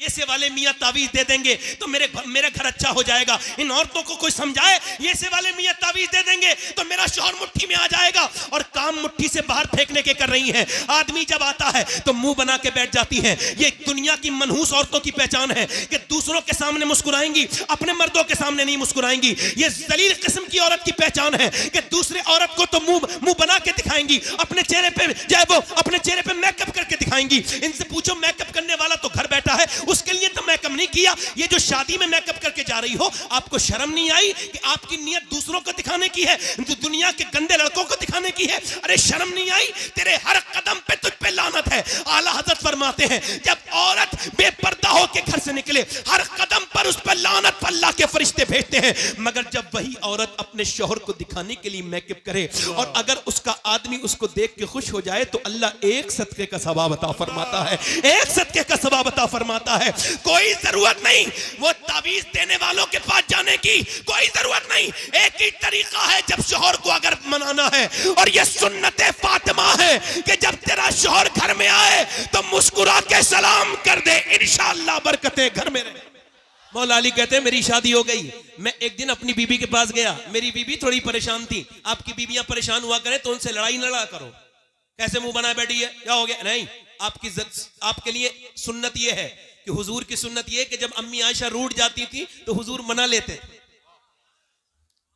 ये से वाले मियाँ तावीज दे देंगे तो मेरा घर अच्छा हो जाएगा। इन औरतों को कोई समझाए, ये से वाले मियाँ तावीज दे देंगे तो मेरा शौहर मुट्ठी में आ जाएगा, और काम मुट्ठी से बाहर फेंकने के कर रही हैं। आदमी जब आता है तो मुंह बना के बैठ जाती हैं। ये दुनिया की मनहूस औरतों की पहचान है कि दूसरों के सामने मुस्कुराएंगी, अपने मर्दों के सामने नहीं मुस्कुराएंगी। ये जलील किस्म की औरत की पहचान है कि दूसरे औरत को तो मुंह बना के दिखाएंगी, अपने चेहरे पे चाहे वो अपने चेहरे पे मेकअप करके दिखाएंगी। इनसे पूछो मेकअप करने वाला तो घर बैठा है, उसके लिए तो मेकअप नहीं किया। ये जो शादी में मेकअप करके जा रही हो, आपको शर्म नहीं आई कि आपकी नियत दूसरों को दिखाने की है, दुनिया के गंदे लड़कों को दिखाने की है? अरे शर्म नहीं आई? तेरे हर कदम पे तुझ पे लानत है। आला हजरत फरमाते हैं जब औरत बेपर्दा होकर घर से निकले, हर कदम पर उस पर लानत पर अल्लाह के फरिश्ते भेजते हैं। मगर जब वही औरत अपने शौहर को दिखाने के लिए मेकअप करे और अगर उसका आदमी उसको देख के खुश हो जाए तो अल्लाह एक सदके का सवाब अता फरमाता है, एक सदके का सवाब अता फरमाता है। कोई जरूरत नहीं वो तावीज देने वालों के पास जाने की, कोई जरूरत नहीं। एक ही तरीका है जब शौहर को अगर मनाना है, और ये सुन्नत फातिमा है कि जब तेरा शौहर घर में आए तो मुस्कुरा के सलाम कर दे, इंशाअल्लाह बरकतें घर में रहे। मौला अली कहते हैं मेरी शादी हो गई, मैं एक दिन अपनी बीबी के पास गया, मेरी बीबी थोड़ी परेशान थी। आपकी बीबियां परेशान हुआ करें तो उनसे लड़ाई न लड़ा करो। कैसे मुंह बनाए बैठी है, क्या हो गया? नहीं, आपके लिए सुन्नत ये है कि हुजूर की सुन्नत ये कि जब अम्मी आयशा रूठ जाती थी तो हुजूर मना लेते थे,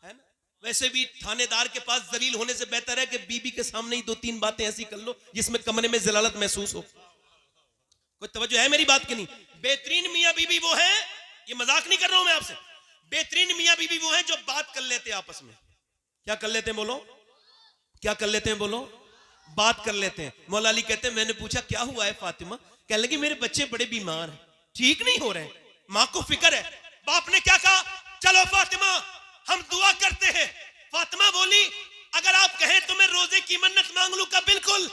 है ना? वैसे भी थानेदार के पास जलील होने से बेहतर है कि बीबी के सामने ही 2-3 बातें ऐसी कर लो जिसमें कमरे में जलालत महसूस हो। कोई तवज्जो है मेरी बात की नहीं? बेहतरीन मियाँ बीबी वो है, ये मजाक नहीं कर रहा हूं मैं आपसे, बेहतरीन मियाँ बीबी वो है जो बात कर लेते हैं आपस में। क्या कर लेते हैं बोलो? क्या कर लेते हैं बोलो? बात कर लेते हैं। मौला अली कहते हैं मैंने पूछा क्या हुआ है फातिमा? कहने लगी मेरे बच्चे बड़े बीमार हैं, ठीक नहीं हो रहे, माँ को फिक्र है। बाप ने क्या कहा? चलो फातिमा हम दुआ करते हैं। फातिमा बोली अगर आप कहें तो मैं रोजे की मन्नत मांग लूं का? बिल्कुल।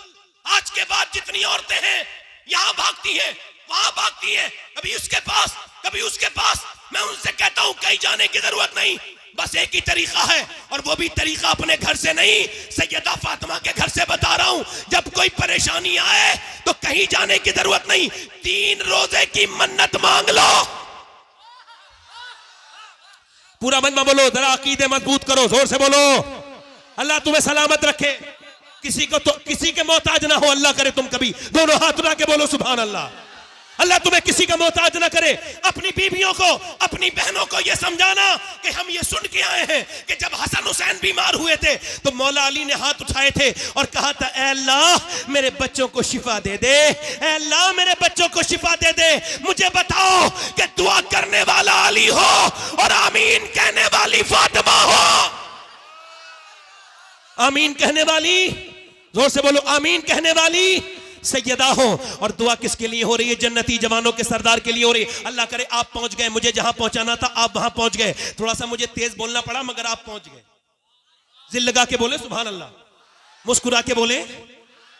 आज के बाद जितनी औरतें हैं यहां भागती हैं, वहां भागती हैं, कभी उसके पास कभी उसके पास। मैं उनसे कहता हूं कहीं जाने की जरूरत नहीं, बस एक ही तरीका है, और वो भी तरीका अपने घर से नहीं, सैयदा फातिमा के घर से बता रहा हूं। जब कोई परेशानी आए तो कहीं जाने की जरूरत नहीं, 3 रोजे की मन्नत मांग लो। पूरा मजमा बोलो, जरा अकीदे मजबूत करो, जोर से बोलो। अल्लाह तुम्हें सलामत रखे, किसी के मोहताज ना हो, अल्लाह करे तुम कभी दोनों हाथ उठा के बोलो सुभान अल्लाह। अल्लाह तुम्हें किसी का मोहताज ना करे। अपनी बीवियों को, अपनी बहनों को यह समझाना कि हम ये सुन के आए हैं कि जब हसन हुसैन बीमार हुए थे तो मौला अली ने हाथ उठाए थे और कहा था ऐ अल्लाह मेरे बच्चों को शिफा दे दे, ऐ अल्लाह मेरे बच्चों को शिफा दे दे। मुझे बताओ कि दुआ करने वाला अली हो और आमीन कहने वाली फातिमा हो। आमीन कहने वाली, जोर से बोलो, आमीन कहने वाली सैयदा हो। और दुआ किसके लिए हो रही है? जन्नती जवानों के सरदार के लिए हो रही है। अल्लाह करे आप पहुंच गए, मुझे जहां पहुंचाना था आप वहां पहुंच गए। थोड़ा सा मुझे तेज बोलना पड़ा मगर आप पहुंच गए। जिल लगा के बोले सुभान अल्लाह, मुस्कुरा के बोले।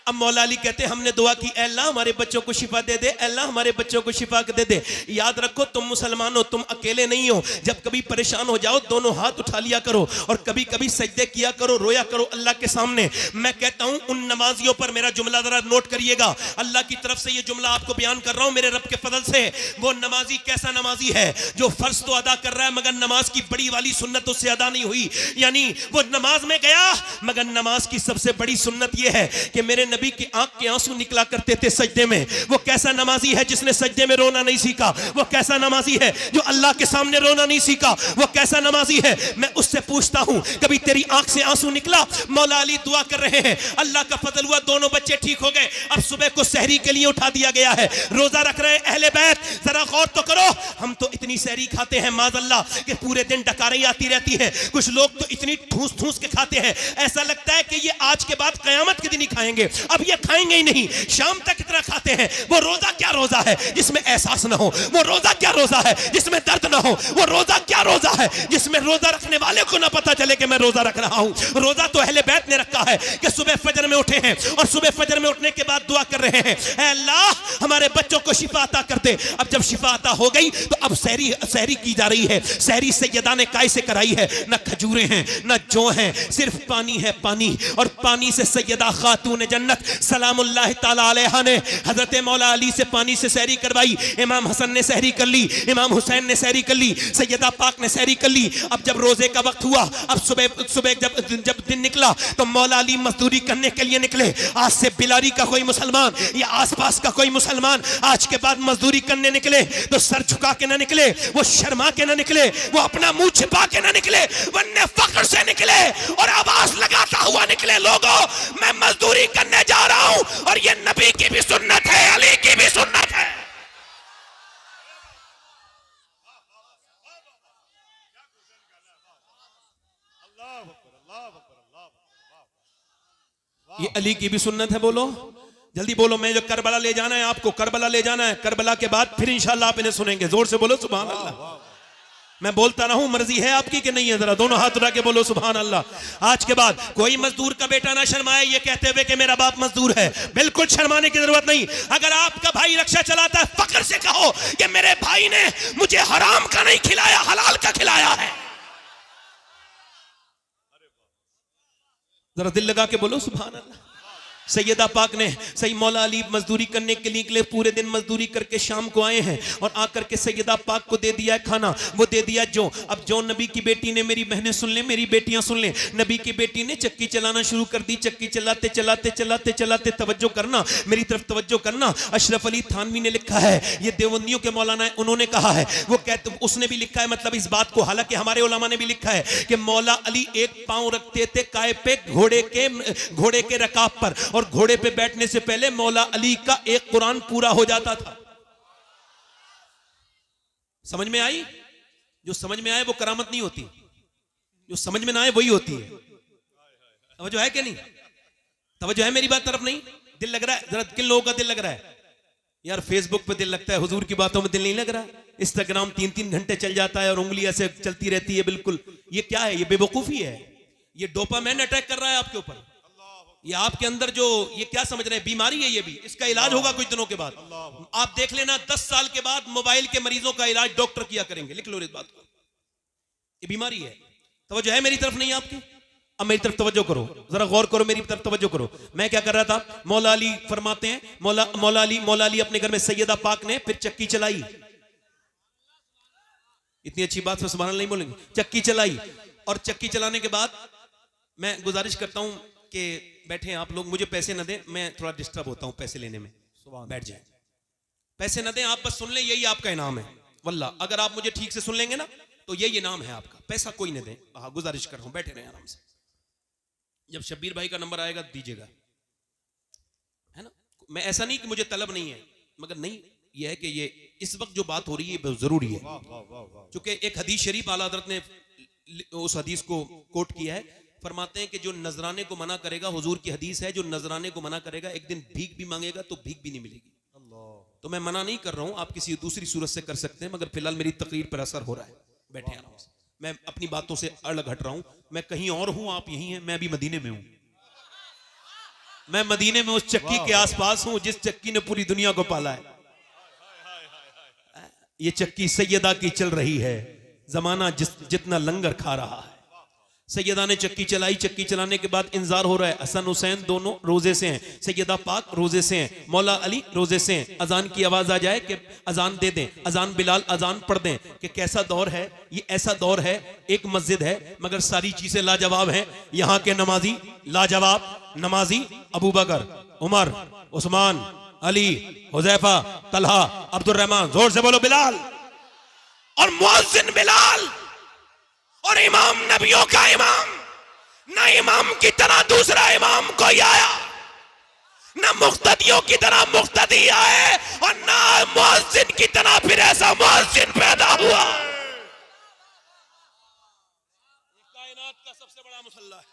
अब मौला अली कहते हमने दुआ की, ऐ अल्लाह हमारे बच्चों को शिफा दे दे, ऐ अल्लाह हमारे बच्चों को शिफा दे दे। याद रखो तुम मुसलमान हो, तुम अकेले नहीं हो। जब कभी परेशान हो जाओ दोनों हाथ उठा लिया करो और कभी कभी सजदे किया करो, रोया करो अल्लाह के सामने। मैं कहता हूं उन नमाजियों पर मेरा जुमला जरा नोट करिएगा। अल्लाह की तरफ से ये जुमला आपको बयान कर रहा हूं मेरे रब के फजल से। वो नमाजी कैसा नमाजी है जो फर्ज तो अदा कर रहा है मगर नमाज की बड़ी वाली सुन्नत उससे अदा नहीं हुई। यानी वो नमाज में गया मगर नमाज की सबसे बड़ी सुन्नत ये है कि मेरे नबी की आंख के आंसू निकला करते थे सजदे में। वो कैसा नमाजी है जिसने सजदे में रोना नहीं सीखा? वो कैसा नमाजी है जो अल्लाह के सामने रोना नहीं सीखा? वो कैसा नमाजी है? मैं उससे पूछता हूं कभी तेरी आंख से आंसू निकला? मौला अली दुआ कर रहे हैं, अल्लाह का फजल हुआ दोनों बच्चे ठीक हो गए। अब सुबह को सहरी के लिए उठा दिया गया है, रोजा रख रहे हैं अहले बैत। जरा गौर तो करो, हम तो इतनी सहरी खाते हैं माज़अल्लाह कि पूरे दिन डकारें आती रहती है। कुछ लोग तो इतनी ठूस ठूस के खाते हैं, ऐसा लगता है कि ये आज के बाद कयामत के दिन ही खाएंगे, अब ये खाएंगे ही नहीं। शाम तक इतना खाते हैं। वो रोजा क्या रोजा है जिसमें एहसास ना हो? वो रोजा क्या रोजा है जिसमें दर्द ना हो? वो रोजा क्या रोजा है जिसमें रोजा रखने वाले को ना पता चले कि मैं रोजा रख रहा हूं? रोजा तो अहले बैत ने रखा है कि सुबह फजर में उठे हैं और सुबह फजर में उठने के बाद दुआ कर रहे हैं, ऐ अल्लाह हमारे बच्चों को शिफा अता कर दे। अब जब शिफा अता हो गई तो अब सहरी की जा रही है। सहरी सैयदा ने काय से कराई है? न खजूरें हैं न जौ हैं, सिर्फ पानी है, पानी। और पानी से सैयदा खातून जन्नत जन्नत सलामुल्लाह ताला अलैहा ने हजरत मौला अली से पानी से सहरी करवाई। इमाम हसन ने सहरी कर ली, इमाम हुसैन ने सहरी कर ली, सैयदा पाक ने सहरी कर ली। अब जब रोजे का वक्त हुआ, अब सुबह सुबह जब दिन निकला तो मौला अली मजदूरी करने के लिए निकले। आज से बिलारी का कोई मुसलमान या आसपास का कोई मुसलमान आज के बाद मजदूरी करने निकले तो सर झुका के ना निकले, वो शर्मा के ना निकले, वो अपना मुंह छिपा के ना निकले, वरना फख्र से निकले और आवाज लगाता हुआ निकले, लोगों मैं मजदूरी करने जा रहा हूं और ये नबी की भी सुन्नत है, अली की भी सुन्नत है। ये अली की भी सुन्नत है। बोलो जल्दी बोलो, मैं जो करबला ले जाना है आपको, करबला ले जाना है। करबला के बाद फिर इंशाल्लाह आप इन्हें सुनेंगे। जोर से बोलो सुभान अल्लाह। मैं बोलता रहूं, मर्जी है आपकी कि नहीं है? जरा दोनों हाथ उठा के बोलो सुभान अल्लाह। आज के बाद कोई मजदूर का बेटा ना शर्माए ये कहते हुए कि मेरा बाप मजदूर है। बिल्कुल शर्माने की जरूरत नहीं। अगर आपका भाई रक्षा चलाता है, फख्र से कहो कि मेरे भाई ने मुझे हराम का नहीं खिलाया, हलाल का खिलाया है। जरा दिल लगा के बोलो सुभान अल्लाह। सैयदा पाक ने सही मौला अली मजदूरी करने के लिए पूरे दिन मजदूरी करके शाम को आए हैं और आकर के सैयदा पाक को दे दिया है खाना, वो दे दिया जो। अब जो नबी की बेटी ने, मेरी बहनें सुन ले, मेरी बेटियां सुन ले, नबी की बेटी ने चक्की चलाना शुरू कर दी। चक्की चलाते चलाते चलाते चलाते, तवज्जो करना, मेरी तरफ तवज्जो करना। अशरफ अली थानवी ने लिखा है, ये देवबंदियों के मौलाना है, उन्होंने कहा है, वो कहते, उसने भी लिखा है मतलब इस बात को, हालांकि हमारे उलमा ने भी लिखा है कि मौला अली एक पांव रखते थे काय पे घोड़े के रकाब पर, और घोड़े पे बैठने से पहले मौला अली का एक कुरान पूरा हो जाता था। समझ में आई? जो समझ में आए वो करामत नहीं होती, जो समझ में ना आए वही होती है। तवज्जो है कि नहीं? तवज्जो है मेरी बात तरफ? नहीं दिल लग रहा है? जरा किन लोगों का दिल लग रहा है? यार फेसबुक पे दिल लगता है, हुजूर की बातों में दिल नहीं लग रहा। इंस्टाग्राम 3-3 घंटे चल जाता है और उंगली ऐसे चलती रहती है। बिल्कुल ये क्या है? ये बेवकूफी है। ये डोपामाइन अटैक कर रहा है आपके ऊपर। ये आपके अंदर जो ये क्या समझ रहे हैं, बीमारी है ये भी। इसका इलाज होगा कुछ दिनों के बाद। आप देख लेना 10 साल के बाद मोबाइल के मरीजों का इलाज डॉक्टर किया करेंगे। लिख लो इस बात को, ये बीमारी है। तवज्जो है मेरी तरफ? नहीं आपकी? अब मेरी तरफ तवज्जो करो, जरा गौर करो, मेरी तरफ तवज्जो करो। मैं क्या कर रहा था? मौला अली फरमाते हैं, मौला अली अपने घर में सैयदा पाक ने फिर चक्की चलाई। इतनी अच्छी बात सुभान अल्लाह नहीं बोलेंगे? चक्की चलाई, और चक्की चलाने के बाद मैं गुजारिश करता हूं कि बैठे आप लोग, मुझे पैसे न दें, मैं थोड़ा डिस्टर्ब होता हूं पैसे लेने में। बैठ जाए, पैसे न दें, आप बस सुन लें, यही आपका इनाम है। वल्लाह अगर आप मुझे ठीक से सुन लेंगे ना तो यही इनाम है आपका। पैसा कोई न दे, हाँ गुजारिश कर रहा हूं, बैठे रहें आराम से। जब शब्बीर भाई का नंबर आएगा दीजिएगा, है ना? मैं ऐसा नहीं कि मुझे तलब नहीं है, मगर नहीं यह है कि ये इस वक्त जो बात हो रही है बहुत जरूरी है। क्योंकि एक हदीस शरीफ आला हज़रत ने उस हदीस को कोट किया है, फरमाते हैं कि जो नजराने को मना करेगा, हुजूर की हदीस है, जो नजराने को मना करेगा एक दिन भीख भी मांगेगा तो भीख भी नहीं मिलेगी। तो मैं मना नहीं कर रहा हूं, आप किसी दूसरी सूरत से कर सकते हैं, मगर फिलहाल मेरी तकरीर पर असर हो रहा है। बैठे आराम से, मैं अपनी बातों से अलग हट रहा हूं। मैं कहीं और हूं, आप यहीं हैं, मैं भी मदीने में हूं। मैं मदीने में उस चक्की के आसपास हूं जिस चक्की ने पूरी दुनिया को पाला है। ये चक्की सैयदा की चल रही है, जमाना जितना लंगर खा रहा है। सैयदा ने चक्की चलाई, चक्की चलाने के बाद इंतजार हो रहा है। हसन हुसैन दोनों रोजे से हैं, सैयदा पाक रोजे से हैं, मौला अली रोजे से हैं। अजान की आवाज आ जाए कि अजान दे दें, अजान बिलाल अजान पढ़ दें। कि कैसा दौर है ये? ऐसा दौर है, एक मस्जिद है मगर सारी चीजें लाजवाब हैं। यहाँ के नमाजी लाजवाब नमाजी, अबू बकर, उमर, उस्मान, अली, हुजैफा, तलहा, अब्दुर्रहमान, जोर से बोलो बिलाल, और मुअज्जिन बिलाल, और इमाम नबियों का इमाम। ना इमाम की तरह दूसरा इमाम कोई आया, ना मुक्तदियों की तरह मुक्तदी आए, और ना मुअज्जिन की तरह फिर ऐसा मुअज्जिन पैदा हुआ। कायनात का सबसे बड़ा मुसल्ला है।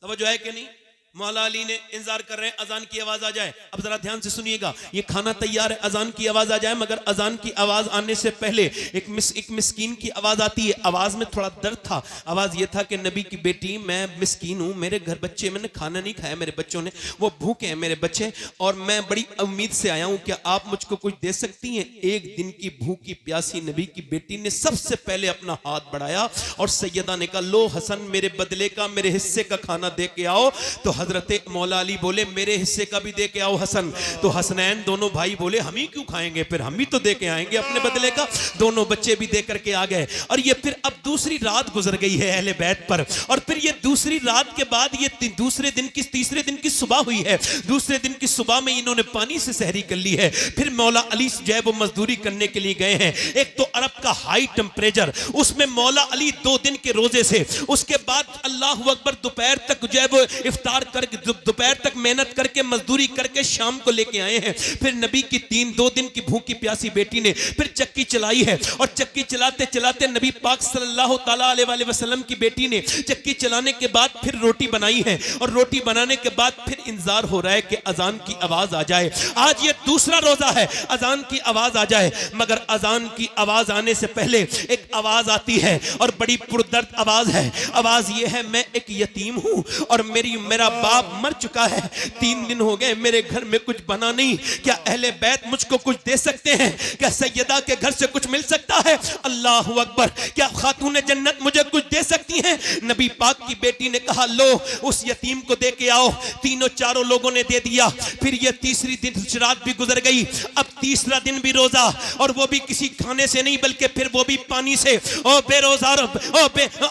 तवज्जो है कि नहीं? मौला अली ने इंतजार कर रहे हैं अजान की आवाज आ जाए। अब जरा ध्यान से सुनिएगा, ये खाना तैयार है, अजान की आवाज आ जाए, मगर अजान की आवाज आने से पहले एक मिस्कीन की आवाज आती है। आवाज में थोड़ा दर्द था। आवाज ये था कि नबी की बेटी, मैं मिस्कीन हूं, मेरे घर बच्चे, मैंने खाना नहीं खाया, मेरे बच्चों ने, वो भूखे हैं मेरे बच्चे, और मैं बड़ी उम्मीद से आया हूं, क्या आप मुझको कुछ दे सकती हैं? एक दिन की भूखी प्यासी नबी की बेटी ने सबसे पहले अपना हाथ बढ़ाया और सैयदा ने कहा, लो हसन मेरे बदले का, मेरे हिस्से का खाना दे के आओ। तो हजरत मौला अली बोले मेरे हिस्से का भी दे के आओ हसन। तो हसनैन दोनों भाई बोले हम ही क्यों खाएंगे, फिर हम भी तो दे के आएंगे अपने बदले का। दोनों बच्चे भी दे करके आ गए। और ये फिर अब दूसरी रात गुजर गई है अहले बैत पर। और फिर ये दूसरी रात के बाद ये तीसरे दिन की सुबह हुई है। दूसरे दिन की सुबह में इन्होंने पानी से सहरी कर ली है। फिर मौला अली जो है वो मजदूरी करने के लिए गए हैं। एक तो अरब का हाई टेम्परेचर, उसमें मौला अली 2 दिन के रोजे से, उसके बाद अल्लाह अकबर दोपहर तक जो है वो इफ्तार करके दोपहर तक मेहनत करके मजदूरी करके शाम को लेके आए हैं। फिर नबी की 2 दिन की भूखी प्यासी बेटी ने फिर चक्की चलाई है। और चक्की चलाते चलाते नबी पाक सल्लल्लाहु ताला अलैहि वसल्लम की बेटी ने चक्की चलाने के बाद फिर रोटी बनाई है। और रोटी बनाने के बाद फिर इंतजार हो रहा है कि अजान की आवाज आ जाए। आज ये दूसरा रोजा है, अजान की आवाज आ जाए। मगर अजान की आवाज आने से पहले एक आवाज आती है और बड़ी पुरदर्द आवाज है। आवाज ये है, मैं एक यतीम हूं और मेरा बाप मर चुका है। 3 दिन हो गए मेरे घर में कुछ बना नहीं। क्या अहले बैत मुझको कुछ दे सकते हैं? क्या सैयदा के घर से कुछ मिल सकता है? अल्लाह अकबर, क्या खातून जन्नत मुझे कुछ दे सकती हैं? नबी पाक की बेटी ने कहा लो उस यतीम को दे के आओ। तीनों चारों लोगों ने दे दिया। फिर ये तीसरी दिन रात भी गुजर गई। अब तीसरा दिन भी रोजा, और वो भी किसी खाने से नहीं बल्कि फिर वो भी पानी से। ओ बेरोजा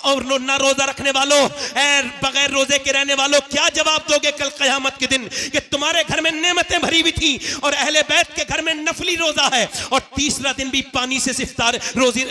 और ना रोजा रखने वालों, बगैर रोजे के रहने वालों, क्या जवाब दोगे कल क़यामत के दिन कि तुम्हारे घर में नेमतें भरी हुई थी और अहले बैत के घर में नफली रोजा है। और तीसरा दिन भी पानी से इफ्तार रोजी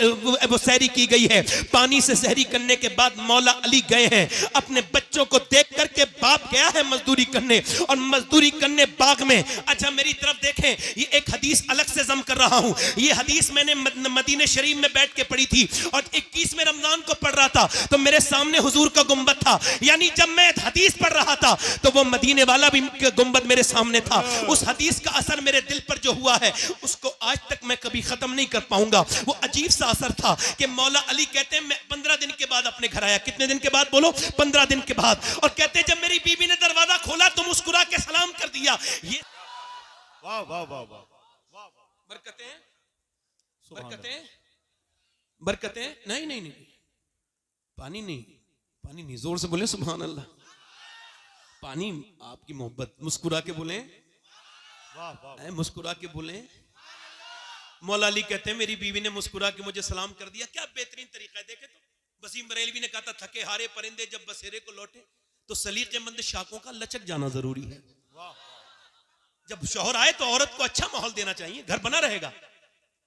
वो सहरी की गई है। पानी से सहरी करने के बाद मौला अली गए हैं अपने बच्चों को देख करके। बाप गया है मजदूरी करने और मजदूरी करने बाग में। अच्छा मेरी तरफ देखें, ये एक हदीस अलग से जम कर रहा हूं। ये हदीस मैंने मदीने शरीफ में बैठ के पढ़ी थी और 21वें रमजान को पढ़ रहा था तो मेरे सामने हुजूर का गुंबद था। यानी जब मैं हदीस पढ़ रहा था तो वो मदीने वाला भी गुंबद मेरे सामने था। उस हदीस का असर मेरे दिल पर जो हुआ है उसको आज तक मैं कभी खत्म नहीं कर पाऊंगा। वो अजीब सा असर था कि मौला अली कहते हैं मैं 15 दिन के बाद अपने घर आया। कितने दिन के बाद बोलो? 15 दिन के बाद। और कहते हैं जब मेरी बीबी ने दरवाजा खोला तो मुस्कुरा के सलाम कर दिया। ये वाह वाह वाह वाह, बरकतें बरकतें बरकतें। नहीं नहीं नहीं, पानी नहीं, पानी नहीं, जोर से बोले सुभान अल्लाह। पानी आपकी मोहब्बत। मुस्कुरा के बोले, वाह वाह, मुस्कुरा के बोले। मौला अली कहते हैं मेरी बीवी ने मुस्कुरा के मुझे सलाम कर दिया। क्या बेहतरीन तरीका है। देखे तो वसीम बरेलवी ने कहा था थके हारे परिंदे जब बसेरे को लौटे तो सलीकेमंद शाखों का लचक जाना जरूरी है। जब शौहर आए तो औरत को अच्छा माहौल देना चाहिए, घर बना रहेगा।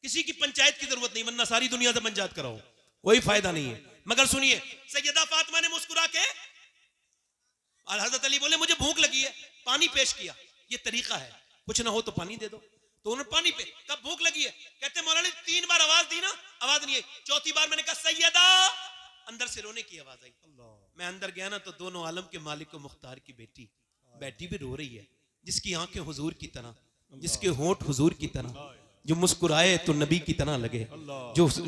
किसी की पंचायत की जरूरत नहीं, वरना सारी दुनिया से पंचायत कराओ, कोई फायदा नहीं है। मगर सुनिए, सैयदा फातिमा ने मुस्कुरा के हजरत अली बोले मुझे भूख लगी है, पानी पेश किया। ये तरीका है, कुछ ना हो तो पानी दे दो। तो उन्होंने पानी पे कब भूख लगी है, कहते मौलाना 3 बार आवाज दी ना, आवाज नहीं आई। 4थी बार मैंने कहा सैयदा, अंदर से रोने की आवाज आई। मैं अंदर गया ना तो दोनों आलम के मालिक को मुख्तार की बेटी बैठी भी रो रही है, जिसकी आंखें हुजूर की तरह, जिसके होंठ हुजूर की तरह, जो मुस्कुराए तो नबी की तरह लगे,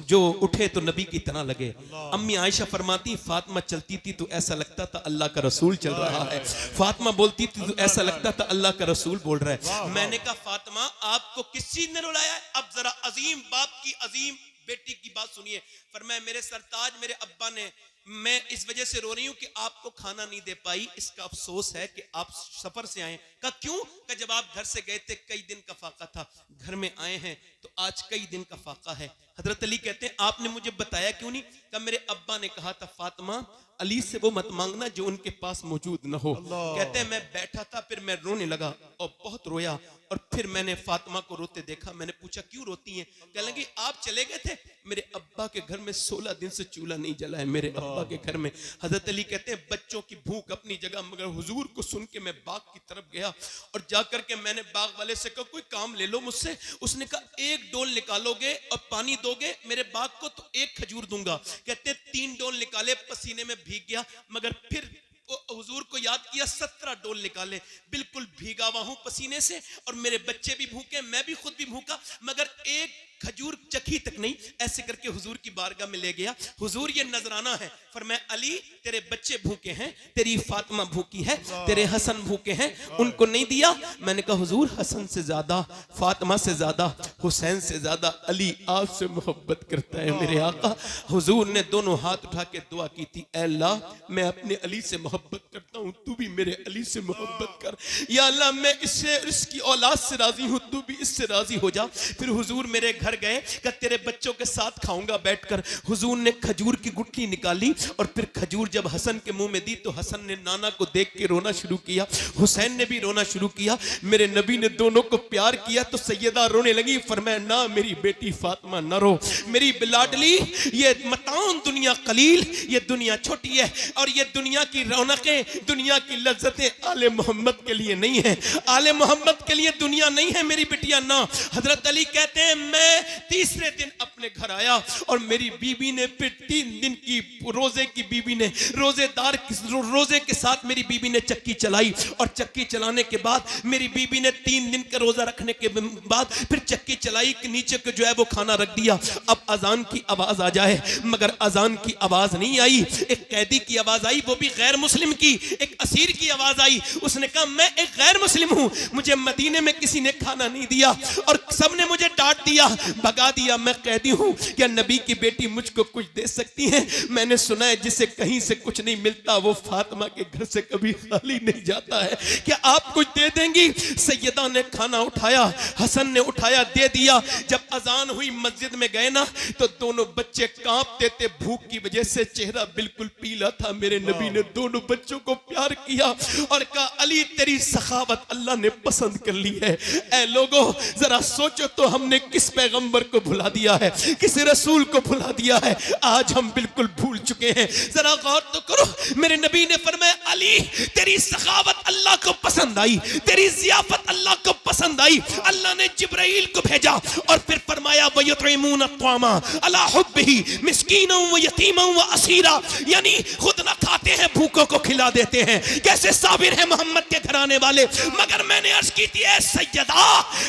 जो उठे तो नबी की तरह लगे। अम्मी आयशा फरमाती फातिमा चलती थी तो ऐसा लगता था अल्लाह का रसूल चल रहा है। फातिमा बोलती थी तो ऐसा लगता था अल्लाह का रसूल बोल रहा है। मैंने कहा फातिमा आपको किस चीज ने रुलाया है? अब जरा अजीम बाप की अजीम बेटी की बात सुनिए। फरमाया मेरे सरताज मेरे अब्बा ने, मैं इस वजह से रो रही हूं कि आपको खाना नहीं दे पाई, इसका अफसोस है कि आप सफर से आए। कहा क्यों? कि जब आप घर से गए थे कई दिन का फाका था, घर में आए हैं तो आज कई दिन का फाका है। हजरत अली कहते हैं आपने मुझे बताया क्यों नहीं? कि मेरे अब्बा ने कहा था फातिमा अली से वो मत मांगना जो उनके पास मौजूद न हो। कहते हैं मैं बैठा था, फिर मैं रोने लगा और बहुत रोया, और फिर मैंने फातिमा को रोते देखा। मैंने पूछा क्यों रोती हैं? कहने लगी आप चले गए थे, मेरे अब्बा के घर में 16 दिन से चूल्हा नहीं जला है मेरे अब्बा के घर में। हजरत अली कहते हैं बच्चों की भूख अपनी जगह, मगर हुजूर को सुन के मैं बाग की तरफ गया और जाकर के मैंने बाग वाले से कहा कोई काम ले लो मुझसे। उसने कहा 1 डोल निकालोगे और पानी दोगे मेरे बाग को तो 1 खजूर दूंगा। कहते 3 डोल निकाले, पसीने में भीग गया, मगर फिर हुजूर को याद किया, 17 डोल निकाले, बिल्कुल भीगा हुआ हूं पसीने से और मेरे बच्चे भी भूखे, मैं भी खुद भी भूखा, मगर 1 खजूर देखी तक नहीं, ऐसे करके हुजूर की बारगाह में ले गया। हुजूर ये नजराना है, फरमाया अली तेरे बच्चे भूखे हैं, तेरी फातिमा भूखी है, तेरे हसन भूखे हैं, उनको नहीं दिया। मैंने कहा हुजूर हसन से ज्यादा, फातिमा से ज्यादा, हुसैन से ज्यादा अली आपसे मोहब्बत करता है मेरे आका। हुजूर ने दोनों हाथ उठा के दुआ की थी, ऐ अल्लाह मैं अपने अली से मोहब्बत करता हूँ, तू भी मेरे अली से मोहब्बत कर। या अल्लाह मैं इससे, इसकी औलाद से राजी हूँ, तू भी इससे राजी हो जा। फिर हुजूर मेरे घर गए, कहा तेरे बच्चों के साथ खाऊंगा बैठकर। हुजूर ने खजूर की गुठली निकाली और फिर खजूर जब हसन के मुंह में दी तो हसन ने नाना को देख के रोना शुरू किया, हुसैन ने भी रोना शुरू किया। मेरे नबी ने दोनों को प्यार किया तो सैयदा रोने लगी। फरमाया ना मेरी बेटी फातिमा न रो, मेरी बिलाडली, ये मताउन दुनिया कलील, ये दुनिया छोटी है और ये दुनिया की रौनकें, दुनिया की लज्जतें आले मोहम्मद के लिए नहीं है, आले मोहम्मद के लिए दुनिया नहीं है मेरी बिटिया ना। हजरत अली कहते हैं मैं तीसरे दिन अपने घर आया और मेरी बीबी ने फिर 3 दिन की रोजे की बीबी ने रोजेदार रोजे के साथ मेरी बीबी ने चक्की चलाई और चक्की चलाने के बाद मेरी बीबी ने 3 दिन का रोजा रखने के बाद फिर चक्की चलाई कि नीचे को जो है वो खाना रख दिया। अब अजान की आवाज आ जाए, मगर अजान की आवाज नहीं आई। एक कैदी की आवाज आई, वो भी गैर मुस्लिम की, एक असीर की आवाज आई। उसने कहा मैं एक गैर मुस्लिम हूं, मुझे मदीने में किसी ने खाना नहीं दिया और सबने मुझे डांट दिया, भगा दिया, मैं कैदी हूं, क्या नबी की बेटी मुझको कुछ दे सकती है? मैंने सुना है जिसे कहीं से कुछ नहीं मिलता वो फातिमा के घर से कभी खाली नहीं जाता है, क्या आप कुछ दे देंगी? सैयदा ने खाना उठाया, हसन ने उठाया, दे दिया। जब अजान हुई मस्जिद में गए ना तो दोनों बच्चे कांपते थे भूख की वजह से, चेहरा बिल्कुल पीला था। मेरे नबी ने दोनों बच्चों को प्यार किया और कहा अली तेरी सखावत अल्लाह ने पसंद कर ली है। ऐ लोगों जरा सोचो तो हमने किस पैगंबर को भुला दिया है, किस रसूल को भुला दिया है, आज हम बिल्कुल भूल चुके हैं। जरा गौर तो करो। मेरे नबी ने फरमाया अली तेरी सखावत अल्लाह को पसंद आई, तेरी जियाफत अल्लाह को पसंद आई। अल्लाह ने जिब्राइल को भेजा और फिर फरमाया वयुतइमून अत्वामा अला हुब्बिही मिस्कीना व यतीमा व असीरा, यानी खुद ना खाते हैं भूखों को खिला देते हैं। कैसे साबिर है मोहम्मद के घराने वाले। मगर मैंने अर्ज की थी ए सैयदा,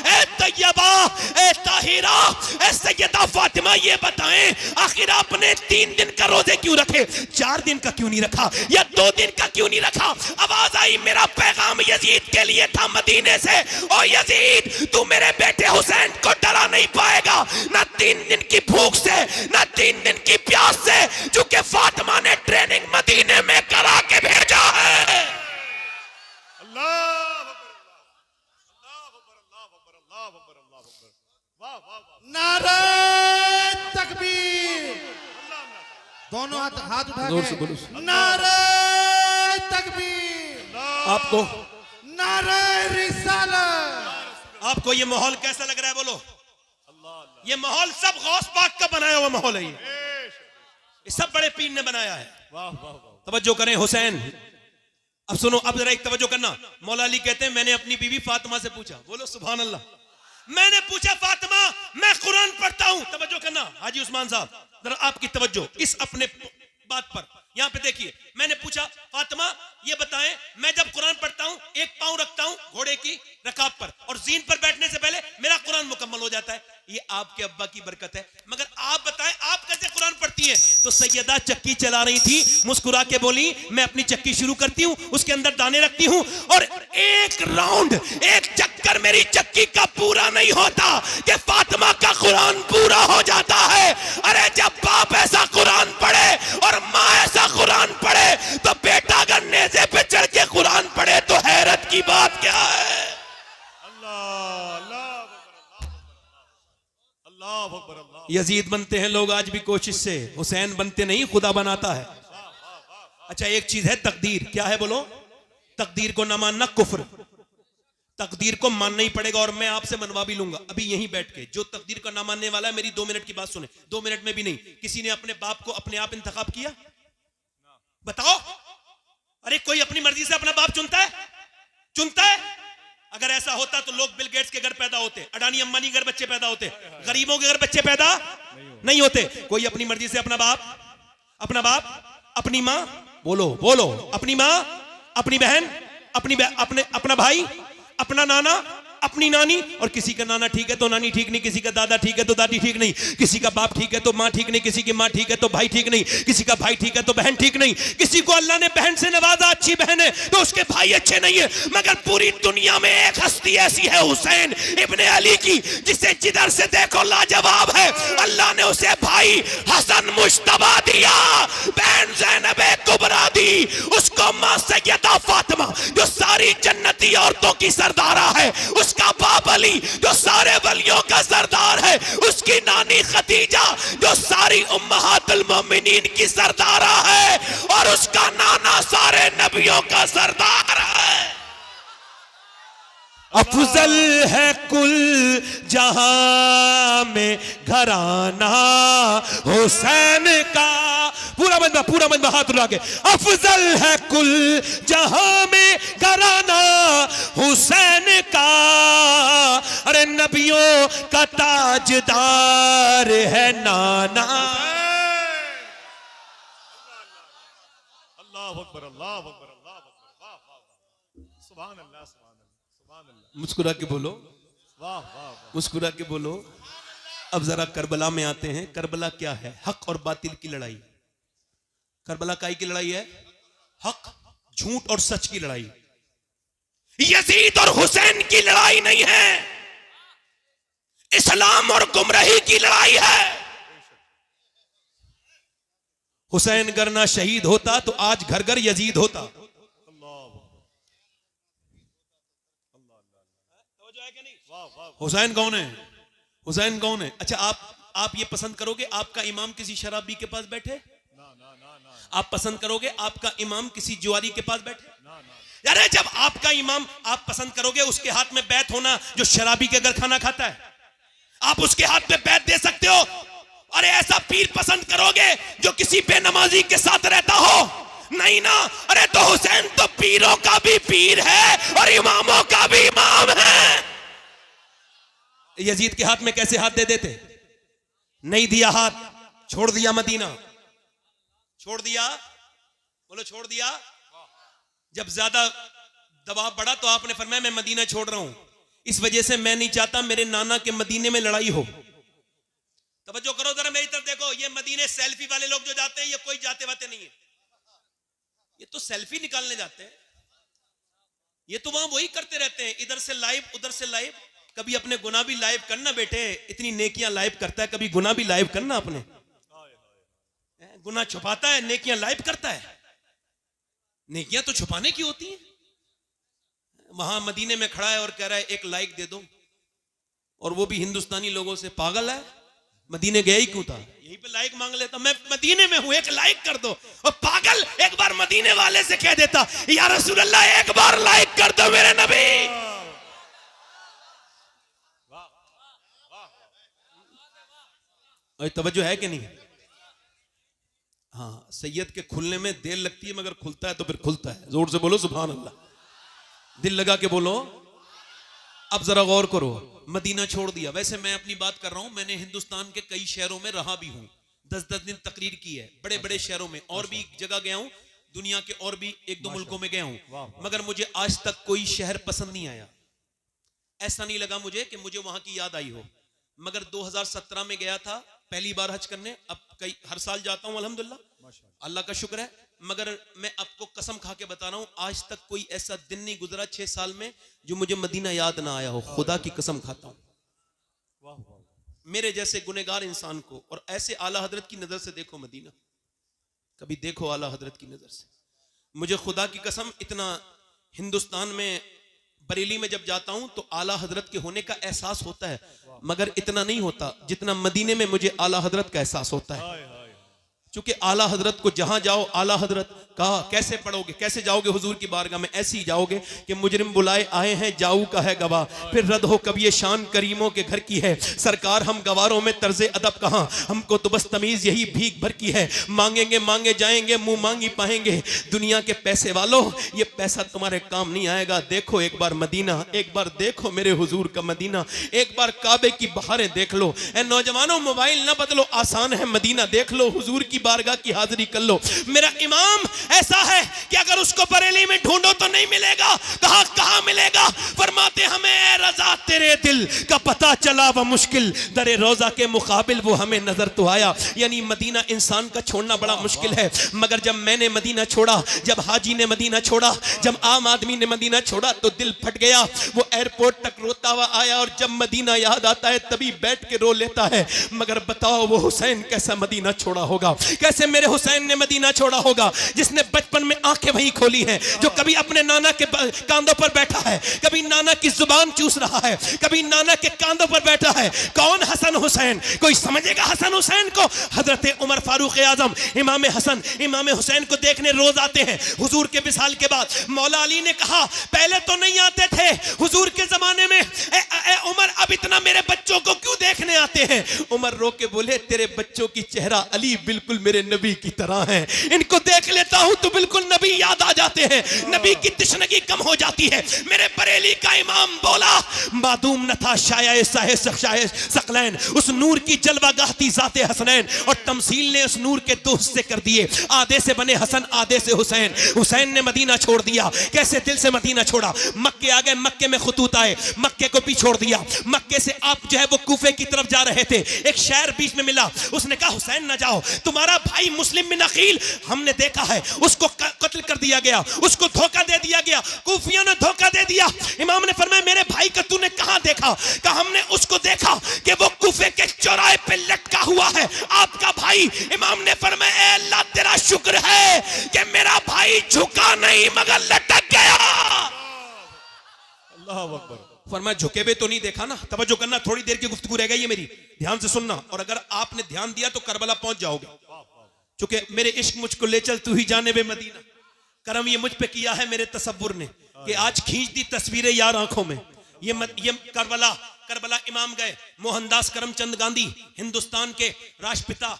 ए तैयबा, ए ताहिरा, ए सैयदा फातिमा, ये बताएं आखिर आपने 3 दिन का रोजे क्यों रखे, 4 दिन का क्यों नहीं रखा या 2 दिन का क्यों नहीं रखा? आवाज आई मेरा पैगाम यजीद के लिए था मदीने से, ओ यजीद तू मेरे बेटे हुसैन को डरा नहीं पाएगा, ना 3 दिन की भूख से, ना 3 दिन की प्यास से, चूंकि फातिमा ने ट्रेनिंग मदीने में करा के भेजा है। नारे तकबीर, दोनों हाथ उठा के नारे तकबीर, आपको नारे रिसालत। आपको ये माहौल कैसा लग रहा है बोलो? ये माहौल सब गौस पाक का बनाया हुआ माहौल है, ये सब बड़े पीर ने बनाया है। तवज्जो करें हुसैन, अब सुनो, अब जरा एक तवज्जो करना। मौला अली कहते हैं मैंने अपनी बीवी फातिमा से पूछा, बोलो सुभान अल्लाह, मैंने पूछा फातिमा मैं कुरान पढ़ता हूं, तवज्जो करना हाजी उस्मान साहब, जरा आपकी तवज्जो इस अपने बात पर, यहां पे देखिए। मैंने पूछा फातिमा ये बताएं मैं जब कुरान पढ़ता हूं एक पांव रखता हूं घोड़े की रकाब पर और जीन पर बैठने से पहले मेरा कुरान मुकम्मल हो जाता है, ये आपके अब्बा की बरकत है, मगर आप बताएं आप कैसे कुरान पढ़ती हैं? तो सैयदा चक्की चला रही थी, मुस्कुरा के बोली मैं अपनी चक्की शुरू करती हूं, उसके अंदर दाने रखती हूं और एक राउंड, एक चक्कर मेरी चक्की का पूरा नहीं होता कि फातिमा का कुरान पूरा हो जाता है। अरे जब बाप ऐसा कुरान पढ़े और माँ ऐसा कुरान पढ़े तो बेटा अगर नेज़े पे चढ़ के कुरान पढ़े तो हैरत की बात क्या है? यजीद बनते हैं लोग आज भी कोशिश से, हुसैन बनते नहीं, खुदा बनाता है। अच्छा एक चीज है तकदीर, क्या है बोलो? तकदीर को ना मानना कुफ्र, तकदीर को मानना ही पड़ेगा और मैं आपसे मनवा भी लूंगा अभी यहीं बैठ के। जो तकदीर को ना मानने वाला है मेरी 2 मिनट की बात सुने, 2 मिनट में भी नहीं। किसी ने अपने बाप को अपने आप इंतखाब किया? बताओ। अरे कोई अपनी मर्जी से अपना बाप चुनता है? चुनता है? अगर ऐसा होता तो लोग बिल गेट्स के घर पैदा होते, अडानी अंबानी के घर बच्चे पैदा होते, गरीबों के घर बच्चे पैदा नहीं होते। कोई अपनी मर्जी से अपना बाप, अपनी माँ, बोलो अपनी माँ, अपनी बहन, अपना भाई, अपना नाना, अपनी नानी, और किसी का नाना ठीक है तो नानी ठीक नहीं, किसी का दादा ठीक है तो दादी ठीक नहीं, किसी का बाप ठीक है तो माँ ठीक नहीं, किसी की माँ ठीक है तो भाई ठीक नहीं, किसी का भाई ठीक है तो बहन ठीक नहीं, किसी को अल्लाह ने बहन से नवाजा, अच्छी बहन है तो उसके भाई अच्छे नहीं है। मगर पूरी दुनिया में एक हस्ती ऐसी है हुसैन इब्ने अली की, जिसे जिधर से देखो लाजवाब है। अल्लाह ने उसे भाई हसन मुश्तबा दिया, बहन ज़ैनब कुबरा दी, उसको मां सैयदा फातिमा जो सारी जन्नती औरतों की सरदारा है, उसका बाप अली जो सारे वलियों का सरदार है, उसकी नानी खदीजा जो सारी उम्महातुल मोमिनीन की सरदारा है, और उसका नाना सारे नबियों का सरदार है। अफजल है कुल जहां में घराना हुसैन का, पूरा मंदबा हाथ उठा के, अफजल है कुल जहां में घराना हुसैन का, अरे नबियों का ताजदार है नाना। अल्लाह अकबर, अल्लाह अकबर, अल्लाह अकबर, वाह वाह वाह, सुभान अल्लाह, सुभान अल्लाह, सुभान अल्लाह। मुस्कुरा के बोलो, वाह वाह वाह। मुस्कुरा के बोलो। अब जरा करबला में आते हैं। करबला क्या है? हक और बातिल की लड़ाई। करबला काई की लड़ाई है? हक, झूठ और सच की लड़ाई। यजीद और हुसैन की लड़ाई नहीं है, इस्लाम और गुमराही की लड़ाई है। हुसैन गर ना शहीद होता तो आज घर घर यजीद होता। हुसैन कौन है? हुसैन कौन है? अच्छा, आप ये पसंद करोगे आपका इमाम किसी शराबी के पास बैठे? ना ना ना ना। आप पसंद करोगे आपका इमाम किसी जुआरी के पास बैठे? ना ना। यार जब आपका इमाम, आप पसंद करोगे उसके हाथ में बैत होना जो शराबी के घर खाना खाता है? आप उसके हाथ में बैत दे सकते हो? अरे ऐसा पीर पसंद करोगे जो किसी बेनमाजी के साथ रहता हो? नहीं ना। अरे तो हुसैन तो पीरों का भी पीर है और इमामों का भी इमाम है। यजीद के हाथ में कैसे हाथ दे देते? नहीं दिया हाथ, छोड़ दिया मदीना। छोड़ दिया, बोलो छोड़ दिया। जब ज्यादा दबाव बढ़ा तो आपने फरमाया मैं मदीना छोड़ रहा हूं, इस वजह से मैं नहीं चाहता मेरे नाना के मदीने में लड़ाई हो। तवज्जो करो जरा मेरी तरफ देखो, ये मदीने सेल्फी वाले लोग जो जाते हैं ये कोई जाते बाते नहीं है, ये तो सेल्फी निकालने जाते हैं। ये तो वहां वही करते रहते हैं, इधर से लाइव उधर से लाइव। कभी अपने गुनाह भी लाइव करना बेटे, इतनी नेकियां लाइव करता है, कभी गुनाह भी लाइव करना। अपने गुनाह छुपाता है, नेकियां लाइव करता है। नेकियां तो छुपाने की होती हैं। वहां मदीने में खड़ा है और कह रहा है एक लाइक दे दो, और वो भी हिंदुस्तानी लोगों से। पागल है, मदीने गया ही क्यों था? यहीं पे लाइक मांग लेता, मैं मदीने में हूं एक लाइक कर दो। और पागल एक बार मदीने वाले से कह देता या रसूल अल्लाह एक बार लाइक कर दो मेरे नबी। और तवज्जो है कि नहीं? हाँ, सैयद के खुलने में देर लगती है मगर खुलता है तो फिर खुलता है। जोर से बोलो सुभान अल्लाह, दिल लगा के बोलो। अब जरा गौर करो, मदीना छोड़ दिया। वैसे मैं अपनी बात कर रहा हूं, मैंने हिंदुस्तान के कई शहरों में रहा भी हूं, 10-10 दिन तकरीर की है, बड़े बड़े शहरों में, और भी जगह गया हूं, दुनिया के और भी 1-2 मुल्कों में गया हूं, मगर मुझे आज तक कोई शहर पसंद नहीं आया। ऐसा नहीं लगा मुझे कि मुझे वहां की याद आई हो। मगर 2017 में गया था पहली बार हज करने। अब हर साल जाता हूं अल्हम्दुलिल्लाह, अल्लाह का शुक्र है। मगर मैं आपको कसम खा के बता रहा हूं, आज तक कोई ऐसा दिन नहीं गुजरा 6 साल में जो मुझे मदीना याद ना आया हो। खुदा की कसम खाता हूं। मेरे जैसे गुनहगार इंसान को, और ऐसे आला हजरत की नजर से देखो मदीना, कभी देखो आला हजरत की नजर से। मुझे खुदा की कसम, इतना हिंदुस्तान में बरेली में जब जाता हूं तो आला हजरत के होने का एहसास होता है, मगर इतना नहीं होता जितना मदीने में मुझे आला हजरत का एहसास होता है। क्योंकि आला हजरत को जहां जाओ, आला हजरत कहा कैसे पढ़ोगे, कैसे जाओगे हुजूर की बारगाह में? ऐसे ही जाओगे कि मुजरिम बुलाए आए हैं, जाऊ का है गवाह, फिर रद हो कभी ये शान करीमों के घर की है। सरकार हम गवारों में तर्जे अदब कहां, हमको तो बस तमीज यही भीख भर की है। मांगेंगे मांगे जाएंगे, मुंह मांगी पाएंगे। दुनिया के पैसे वालों, ये पैसा तुम्हारे काम नहीं आएगा। देखो एक बार मदीना, एक बार देखो मेरे हुजूर का मदीना, एक बार काबे की बहारें देख लो। ए नौजवानों, मोबाइल ना बदलो, आसान है मदीना देख लो। हुजूर की बारगाह की हाजिरी कर लो। मेरा इमाम ऐसा है कि अगर उसको बरेली में ढूंढो तो नहीं मिलेगा। कहां मिलेगा? फरमाते हमें ए रजा तेरे दिल का पता चला वो मुश्किल, दरे रोजा के मुकाबिल वो हमें नजर तो आया। यानी मदीना इंसान का छोड़ना बड़ा मुश्किल है, मगर जब मैंने मदीना छोड़ा, जब हाजी ने मदीना छोड़ा, जब आम आदमी ने मदीना छोड़ा तो दिल फट गया। वो एयरपोर्ट तक रोता हुआ आया और जब मदीना याद आता है तभी बैठ के रो लेता है। मगर बताओ वो हुसैन कैसा मदीना छोड़ा होगा, कैसे मेरे हुसैन ने मदीना छोड़ा होगा, जिसने बचपन में आंखें वहीं खोली हैं, जो कभी अपने नाना के कांधों पर बैठा है, कभी नाना की जुबान चूस रहा है, कभी नाना के कांधों पर बैठा है। कौन? हसन हुसैन। कोई समझेगा हसन हुसैन को? हजरत उमर फारूक आजम इमाम हसन इमाम हुसैन को देखने रोज आते हैं हुजूर के विसाल के बाद। मौला अली ने कहा पहले तो नहीं आते थे हुजूर के जमाने में, उमर अब इतना मेरे बच्चों को क्यों देखने आते हैं? उमर रो के बोले तेरे बच्चों की चेहरा अली बिल्कुल मेरे नबी की तरह है, इनको देख लेता हूं तो बिल्कुल नबी याद आ जाते हैं, नबी की तशनगी कम हो जाती है। मेरे बरेली का इमाम बोला मादूम न था शाये सकलैन, उस नूर की जलवागाह थी जाते हसनैन, और तमसील ने उस नूर के दो हिस्से कर दिए, आधे से बने हसन आधे से हुसैन। हुसैन ने मदीना छोड़ दिया, कैसे दिल से मदीना छोड़ा? मक्के आ गए, मक्के में खतूत आए, मक्के को भी छोड़ दिया। मक्के से आप जो है वो कूफे की तरफ जा रहे थे, एक शहर बीच में मिला, उसने कहा हुसैन न जाओ, तुम्हारा भाई मुस्लिम बिन अकील हमने देखा है उसको कत्ल कर दिया गया, उसको धोखा दे दिया गया, कूफियों ने धोखा दे दिया। इमाम ने फरमाया मेरे भाई का तूने कहां देखा? कहा हमने उसको देखा कि वो कूफे के चौराहे पे लटका हुआ है आपका भाई। इमाम ने फरमाया अल्लाह तेरा शुक्र है कि मेरा भाई झुका नहीं मगर लटक गया। अल्लाह अकबर। फरमाया झुके हुए तो नहीं देखा ना। तवज्जो करना, थोड़ी देर की गुफ्तगू रह गई है मेरी, ध्यान से सुनना, और अगर आपने ध्यान दिया तो करबला पहुंच जाओगे। चूंकि मेरे इश्क मुझको ले चल तू ही जाने बे मदीना, करम ये मुझ पे किया है मेरे तसव्वुर ने कि आज खींच दी तस्वीरें यार आंखों में। ये करबला इमाम गए, मोहनदास करमचंद गांधी हिंदुस्तान के राष्ट्रपिता,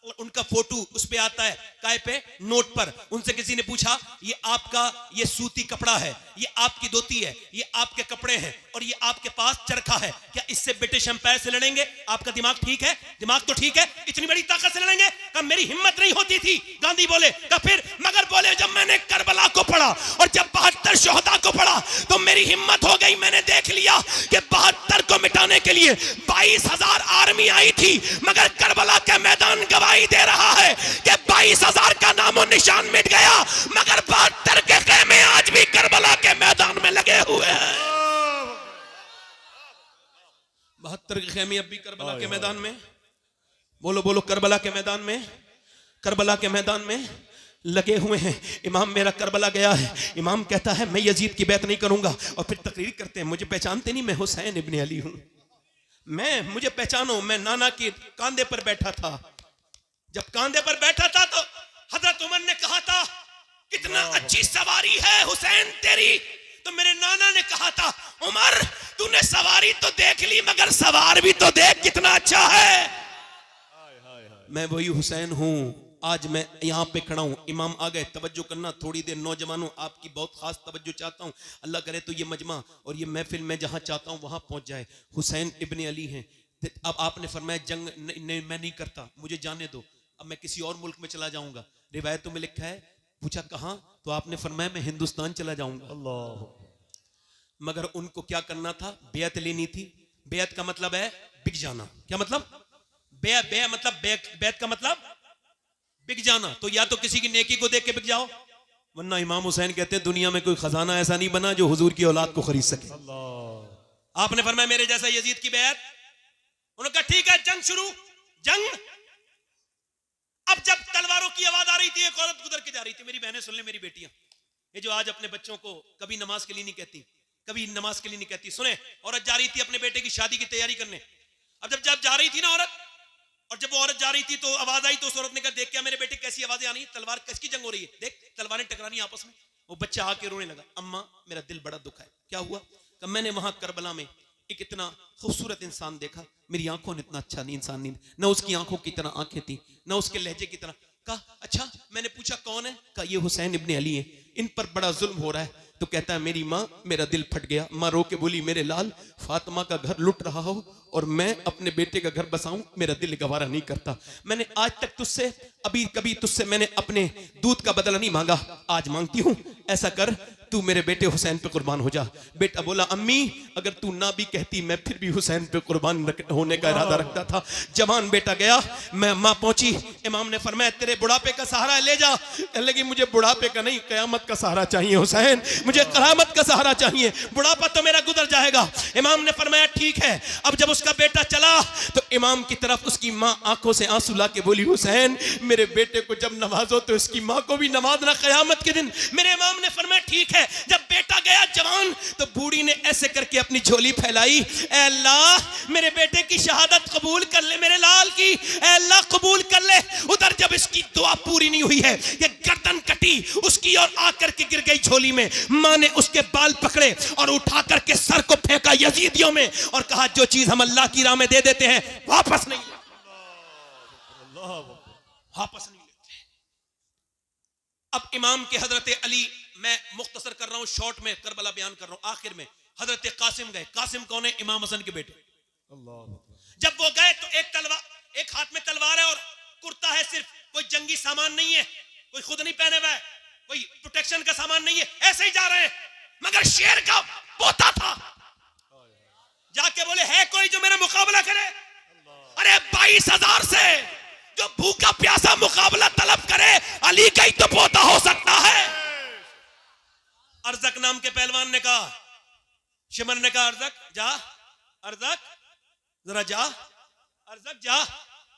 और उनका फोटो उस पे आता है काय पे नोट पर। उनसे किसी ने पूछा ये आपका ये सूती कपड़ा है, ये आपकी धोती है, ये आपके कपड़े हैं, और ये आपके पास चरखा है, क्या इससे ब्रिटिश एम्पायर से लड़ेंगे? आपका दिमाग ठीक है? दिमाग तो ठीक है, इतनी बड़ी ताकत से लड़ेंगे? कहा मेरी हिम्मत नहीं होती थी। गांधी बोले कहा फिर? मगर बोले जब मैंने करबला को पढ़ा और जब 72 शोहदा को पढ़ा तो मेरी हिम्मत हो गई। मैंने देख लिया कि 72 को मिटाने के लिए 22,000 आर्मी आई थी, मगर करबला के मैदान गवाही दे रहा है कि 22,000 का नामो निशान मिट गया, मगर 72 के खेमे आज भी करबला के मैदान में लगे हुए हैं। 72 के खेमे अब भी करबला के मैदान में, बोलो बोलो, करबला के मैदान में, करबला के मैदान में लगे हुए हैं। इमाम मेरा करबला गया है, इमाम कहता है मैं यजीद की बैत नहीं करूंगा, और फिर तकरीर करते हैं मुझे पहचानते नहीं, मैं हुसैन इब्ने अली हूं, मुझे पहचानो, मैं नाना के कांधे पर बैठा था। जब कांधे पर बैठा था तो हजरत उमर ने कहा था कितना अच्छी सवारी है हुसैन तेरी, तो मेरे नाना ने कहा था उमर तूने सवारी तो देख ली मगर सवार भी तो देख कितना अच्छा है। मैं वही हुसैन हूं, आज मैं यहां पे खड़ा हूं। इमाम आ गए, तवज्जो करना थोड़ी देर, नौजवानों आपकी बहुत खास तवज्जो चाहता हूं, अल्लाह करे तो ये मजमा और ये महफिल मैं जहां चाहता हूं वहां पहुंच जाए। हुसैन इब्ने अली हैं। अब आपने फरमाया जंग मैं नहीं करता, मुझे जाने दो, अब मैं किसी और मुल्क में चला जाऊंगा। रिवायतों में लिखा है, पूछा कहां, तो आपने फरमाया मैं हिंदुस्तान चला जाऊंगा। अल्लाह। मगर उनको क्या करना था? बेअत लेनी थी। बेअत का मतलब है बिक जाना। क्या मतलब? बेअत का मतलब बिक जाना। तो या तो किसी की नेकी को देख के बिक जाओ, वरना इमाम हुसैन कहते हैं दुनिया में कोई खजाना ऐसा नहीं बना जो हुजूर की औलाद को खरीद सके। आपने फरमाया मेरे जैसा यजीद की बेअत। उन्होंने कहा ठीक है, जंग शुरू। जंग। अब जब तलवारों की आवाज आ रही थी, एक औरत गुजर के जा रही थी। मेरी बहनें सुन ले, मेरी बेटियां, ये जो आज अपने बच्चों को कभी नमाज के लिए नहीं कहती, कभी नमाज के लिए नहीं कहती, सुने, औरत जा रही थी अपने बेटे की शादी की तैयारी करने। अब जब जा रही थी ना औरत, और जब वो औरत जा रही थी तो आवाज आई, तो उस औरत ने कहा देख क्या मेरे बेटे कैसी आवाजें आ रही, तलवार किसकी जंग हो रही है, देख तलवारें टकरानी आपस में। वो बच्चा आके रोने लगा, अम्मा मेरा दिल बड़ा दुखा है। क्या हुआ? कि मैंने वहां करबला में एक इतना खूबसूरत इंसान देखा, मेरी आंखों ने इतना अच्छा नहीं इंसान नहीं, न उसकी आंखों की तरह आंखें थी, न उसके लहजे की तरह। कहा अच्छा, मैंने पूछा कौन है? कहा ये हुसैन इब्ने अली है, इन पर बड़ा जुल्म हो रहा है। तो कहता है मेरी माँ, मेरा दिल फट गया। माँ रो के बोली मेरे लाल, फातिमा का घर लुट रहा हो और मैं अपने बेटे का घर बसाऊं, मेरा दिल गवारा नहीं करता। मैंने आज तक तुझसे कभी तुझसे मैंने अपने दूध का बदला नहीं मांगा, आज मांगती हूं, ऐसा कर तू मेरे बेटे हुसैन पे कुर्बान हो जा। बेटा बोला अम्मी अगर तू ना भी कहती मैं फिर भी हुसैन पे कुर्बान होने का इरादा रखता था। जवान बेटा गया, मैं माँ पहुंची, इमाम ने फरमाया तेरे बुढ़ापे का सहारा ले जा। लेकिन मुझे बुढ़ापे का नहीं, कयामत का सहारा चाहिए हुसैन, मुझे करामत का सहारा चाहिए, बुढ़ापा तो मेरा गुजर जाएगा। इमाम ने फरमाया ठीक है। अब जब उसका बेटा चला तो इमाम की तरफ उसकी माँ आंखों से आंसू ला के बोली हुसैन मेरे बेटे को जब नवाजो तो इसकी माँ को भी नवाजना कयामत के दिन। मेरे इमाम ने फरमाया ठीक है। जब बेटा गया जवान तो बूढ़ी ने ऐसे करके अपनी झोली फैलाई, ऐ अल्लाह मेरे बेटे की शहादत कबूल कर ले, मेरे लाल की ऐ अल्लाह कबूल कर ले। उधर जब इसकी दुआ पूरी नहीं हुई है, ये गर्दन कटी उसकी और आकर के गिर गई झोली में। मां ने उसके बाल पकड़े और उठा करके सर को फेंका यजीदियों में और कहा जो चीज हम अल्लाह की राह में दे देते हैं वापस नहीं लेते, वापस नहीं लेते। अब इमाम के हजरत अली, मैं मुख्तसर कर रहा हूं, शॉर्ट में करबला बयान कर रहा हूं, आखिर में हजरत कासिम गए। कासिम कौन है? इमाम हसन के बेटे। जब वो गए तो एक हाथ में तलवार है और कुर्ता है, सिर्फ कोई जंगी सामान नहीं है, कोई खुद नहीं पहने हुआ है, कोई प्रोटेक्शन का सामान नहीं है, ऐसे ही जा रहे हैं। मगर शेर का पोता था, जाके बोले है कोई जो मेरा मुकाबला करे? अरे 22,000 से जो भूखा प्यासा मुकाबला तलब करे, अली का ही तो पोता हो सकता है। अर्जक नाम के पहलवान ने कहा, शिमर ने कहा अर्जक जा, अर्जक जरा जा, अर्जक जा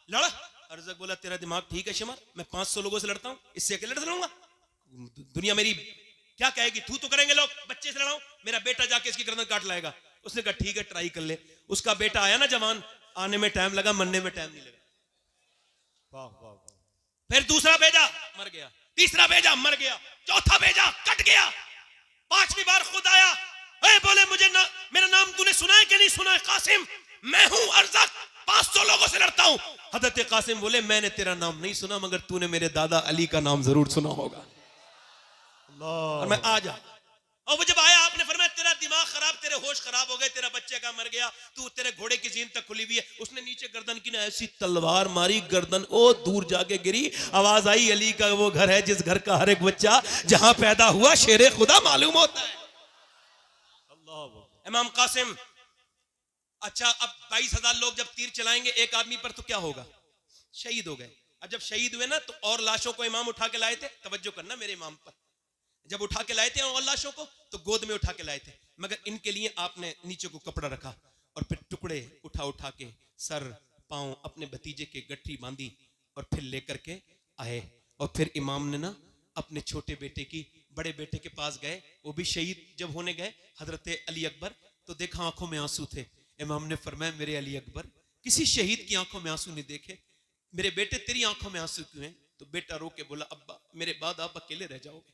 लड़। अर्जक बोला तेरा दिमाग ठीक है शिमर, मैं 500 लोगों से लड़ता हूं, इससे अकेले लड़ लूंगा? दुनिया मेरी क्या कहेगी, थू तो करेंगे लोग, बच्चे से लड़ाऊं, मेरा बेटा जाके इसकी गर्दन काट लाएगा। उसने कहा ठीक है ट्राई कर ले। उसका बेटा आया ना जवान, आने में टाइम लगा, मरने में टाइम नहीं लगा। वाह वाह वाह। फिर दूसरा भेजा, मर गया, तीसरा भेजा, मर गया, चौथा भेजा, कट गया, 5वीं बार खुद आया, बोले मुझे ना, मेरा नाम तूने सुना है कि नहीं सुना है? कासिम, मैं हूं अर्जक, 500 लोगों से लड़ता हूं। हजरत कासिम बोले मैंने तेरा नाम नहीं सुना, मगर तूने मेरे दादा अली का नाम जरूर सुना होगा। और मैं आ जा। और वो जब आया आपने फरमाया तेरा दिमाग खराब, तेरे होश खराब हो गए, तेरा बच्चे का मर गया, तू तेरे घोड़े की जीन तक खुली हुई है। उसने नीचे गर्दन की ना ऐसी तलवार मारी, गर्दन ओ दूर जाके गिरी। आवाज आई अली का वो घर है जिस घर का हर एक बच्चा जहां पैदा हुआ शेरे खुदा मालूम होता है। इमाम कासिम, अच्छा अब 22,000 लोग जब तीर चलाएंगे एक आदमी पर तो क्या होगा? शहीद हो गए। अब जब शहीद हुए ना तो और लाशों को इमाम उठा के लाए थे, तवज्जो करना मेरे इमाम पर, जब उठा के लाए थे और लाशों को तो गोद में उठा के लाए थे, मगर इनके लिए आपने नीचे को कपड़ा रखा और फिर टुकड़े उठा के सर पांव अपने भतीजे के गठरी बांधी और फिर लेकर के आए। और फिर इमाम ने ना अपने छोटे बेटे की, बड़े बेटे के पास गए, वो भी शहीद जब होने गए हजरत अली अकबर, तो देखा आंखों में आंसू थे। इमाम ने फरमाया मेरे अली अकबर, किसी शहीद की आंखों में आंसू नहीं देखे, मेरे बेटे तेरी आंखों में आंसू क्यों हैं? तो बेटा रो के बोला अब्बा मेरे बाद आप अकेले रह जाओगे।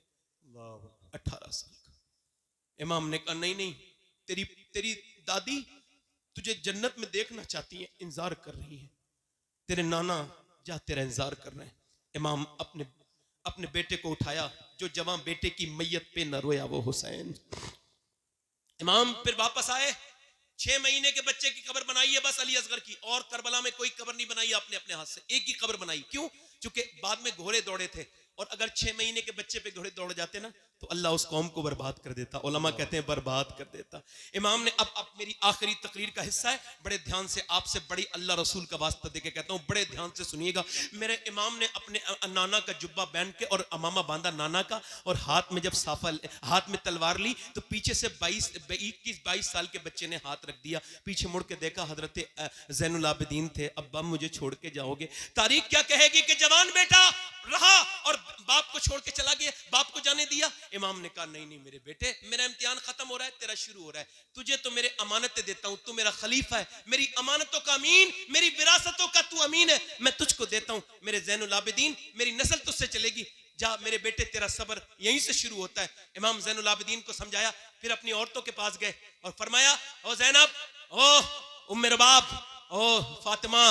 18 साल का। इमाम ने कहा नहीं नहीं, तेरी दादी तुझे जन्नत में देखना चाहती है, इंतजार कर रही है, तेरे नाना जा तेरा इंतजार कर रहे हैं। इमाम अपने बेटे को उठाया, जो जवान बेटे की मैयत पे न रोया वो हुसैन। इमाम फिर वापस आए, 6 महीने के बच्चे की कब्र बनाई है बस अली असगर की, और करबला में कोई कब्र नहीं बनाई अपने अपने हाथ से, एक ही कब्र बनाई। क्यों? क्योंकि बाद में घोड़े दौड़े थे, और अगर 6 महीने के बच्चे पे घोड़े दौड़ जाते ना तो अल्लाह उस कौम को बर्बाद कर देता, उलमा कहते हैं बर्बाद कर देता। इमाम ने अब मेरी आखिरी तकरीर का हिस्सा है, बड़े ध्यान से आपसे बड़ी अल्लाह रसूल का वास्ता देके कहता हूं, बड़े ध्यान से सुनिएगा। मेरे इमाम ने अपने नाना का जुब्बा पहन के और अमामा बांधा नाना का, और हाथ में जब साफा, हाथ में तलवार ली तो पीछे से 21-22 साल के बच्चे ने हाथ रख दिया, पीछे मुड़ के देखा हजरत ज़ैनुल आबिदीन थे। अब्बा मुझे छोड़ के जाओगे? तारीख क्या कहेगी कि जवान बेटा रहा और बाप को छोड़ के चला गया, बाप को जाने दिया। इमाम ने कहा नहीं नहीं मेरे बेटे, मेरा इम्तिहान खत्म हो रहा है, तेरा शुरू हो रहा है, तुझे तो मेरे अमानतें देता हूं, तू मेरा खलीफा है, मेरी अमानतों का अमीन, मेरी विरासतों का तू अमीन है, मैं तुझको देता हूं मेरे ज़ैनुल आबिदीन, मेरी नस्ल तुझसे चलेगी, जा मेरे बेटे तेरा सब्र यहीं से शुरू होता है। इमाम ज़ैनुल आबिदीन को समझाया, फिर अपनी औरतों के पास गए और फरमाया ओ ज़ैनब, ओ उम्मे रबाब, ओ फातिमा,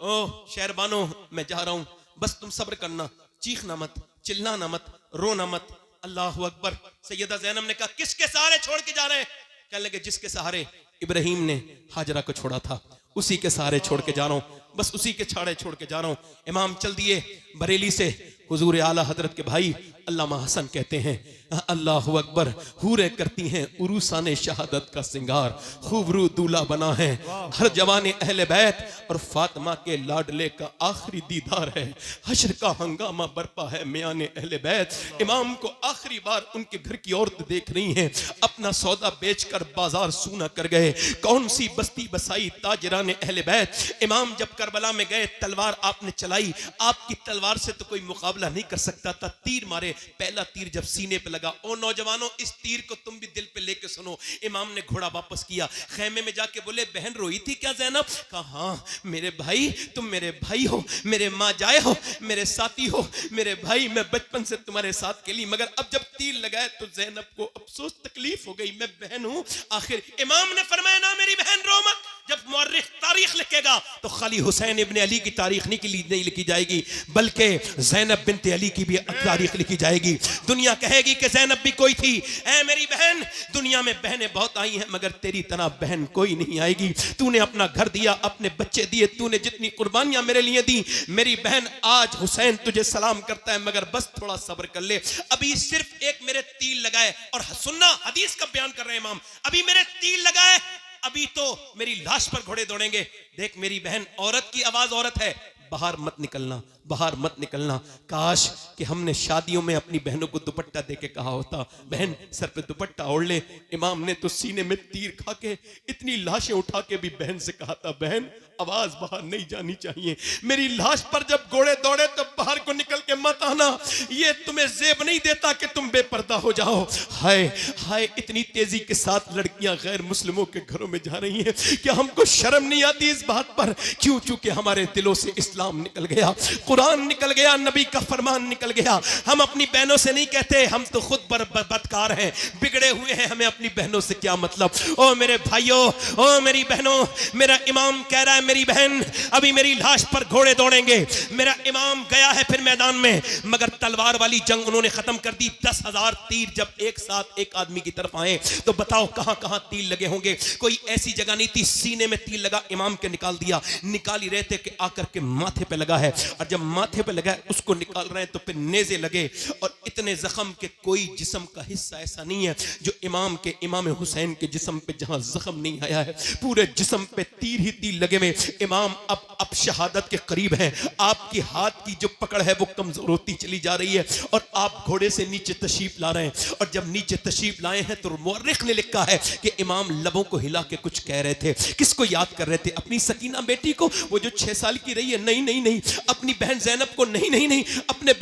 ओ शहरबानो, मैं जा रहा हूं, बस तुम सब्र करना, चीखना मत, चिल्लाना मत, रोना मत। अल्लाह अकबर। सैयदा ज़ैनब ने कहा किसके सहारे छोड़ के जा रहे हैं? कहने लगे जिसके सहारे इब्राहिम ने हाजरा को छोड़ा था, उसी के सहारे छोड़ के जा रहा हूं, बस उसी के छाड़े छोड़ के जा रहा हूं। इमाम चल दिए बरेली से। हुजूर आला हजरत के भाई अल्लामा हसन कहते हैं अल्लाह अकबर, हूरे करती हैं उरूसाने शहादत का सिंगार, खूबरू दूल्हा बना है हर जवाने अहले बैत, और फातिमा के लाडले का आखिरी दीदार है। हश्र का हंगामा बरपा है मियाने अहले बैत। इमाम को आखिरी बार उनके घर की औरत देख रही हैं, अपना सौदा बेचकर बाजार सूना कर गए। कौन सी बस्ती बसाई ताजराने अहले बैत। इमाम जब करबला में गए, तलवार आपने चलाई, आपकी तलवार से तो कोई मुकाबला नहीं कर सकता था। तीर मारे, पहला तीर जब सीने पे लगा, ओ नौजवानों इस तीर को तुम भी दिल पे लेके सुनो। इमाम ने घोड़ा वापस किया, खेमे में जाके बोले बहन रोई थी क्या ज़ैनब? कहा हाँ मेरे भाई, तुम मेरे भाई हो, मेरे माँ जाए हो, मेरे साथी हो, मेरे भाई, मैं बचपन से तुम्हारे साथ खेली, मगर अब जब तीर लगाए तो ज़ैनब को अफसोस तकलीफ हो गई, मैं बहन हूं। आखिर इमाम ने फरमाया ना मेरी बहन रो मत, जब मुअर्रिख तारीख लिखेगा तो खाली हुसैन इब्ने अली की तारीख नहीं लिखी जाएगी, बल्कि ज़ैनब बिनते अली की भी तारीख लिखी जाएगी। दुनिया कहेगी कि ज़ैनब भी कोई थी। ऐ मेरी बहन, दुनिया में बहनें बहुत आई हैं, मगर तेरी तरह बहन कोई नहीं आएगी। तूने अपना घर दिया, अपने बच्चे दिए, तूने जितनी कुर्बानियां मेरे लिए दी, मेरी बहन आज हुसैन तुझे सलाम करता है, मगर बस थोड़ा सब्र कर ले। अभी सिर्फ एक मेरे तीर लगाए, और सुनना हदीस का बयान कर रहे हैं इमाम, अभी मेरे तीर लगाए, अभी तो मेरी लाश पर घोड़े दौड़ेंगे। देख मेरी बहन, औरत की आवाज औरत है, बाहर मत निकलना, बाहर मत निकलना। काश कि हमने शादियों में अपनी बहनों को दुपट्टा देके कहा होता, बहन सर पे दुपट्टा ओढ़ ले। इमाम ने तो सीने में तीर खा के इतनी लाशें उठा के भी बहन से कहा था, बहन आवाज बाहर नहीं जानी चाहिए। मेरी लाश पर जब घोड़े दौड़े तो बाहर को निकल के मत आना, ये तुम्हें जेब नहीं देता कि तुम बेपर्दा हो जाओ। हाय हाय, इतनी तेजी के साथ लड़कियां गैर मुस्लिमों के घरों में जा रही हैं, क्या हमको शर्म नहीं आती इस बात पर? क्यों? चूंकि हमारे दिलों से इस्लाम निकल गया, कुरान निकल गया, नबी का फरमान निकल गया। हम अपनी बहनों से नहीं कहते हम तो खुद बदकार हैं, बिगड़े हुए हैं, हमें अपनी बहनों से क्या मतलब। ओ मेरे भाइयों, ओ मेरी बहनों, मेरा इमाम कह रहा है मेरी बहन अभी मेरी लाश पर घोड़े दौड़ेंगे। मेरा इमाम गया है फिर मैदान में, मगर तलवार वाली जंग उन्होंने खत्म कर दी। 10,000 तीर जब एक साथ एक आदमी की तरफ आए तो बताओ कहां कहां तीर लगे होंगे? कोई ऐसी जगह नहीं थी, सीने में तीर लगा, इमाम के निकाल दिया। निकाल ही रहे थे कि आकर के माथे पे लगा है, और जब माथे पे लगा उसको निकाल रहे हैं तो फिर नेज़े लगे, और इतने जख्म के कोई जिस्म का हिस्सा ऐसा नहीं है जो इमाम हुसैन के जिस्म पे जहां जख्म नहीं आया है। पूरे जिस्म पे तीर ही तीर लगे हुए। इमाम अब शहादत के करीब हैं, आपकी हाथ की जो पकड़ है वो कमजोर होती चली जा रही है, और आप घोड़े से नीचे तशरीफ ला रहे हैं। और जब नीचे तशरीफ लाए हैं तो मुअर्रिख ने लिखा है कि इमाम लबों को हिला के कुछ कह रहे थे। किसको याद कर रहे थे? अपनी सकीना बेटी को, वो जो 6 साल की रही है? नहीं नहीं नहीं। अपनी बहन ज़ैनब को? नहीं नहीं नहीं। अपने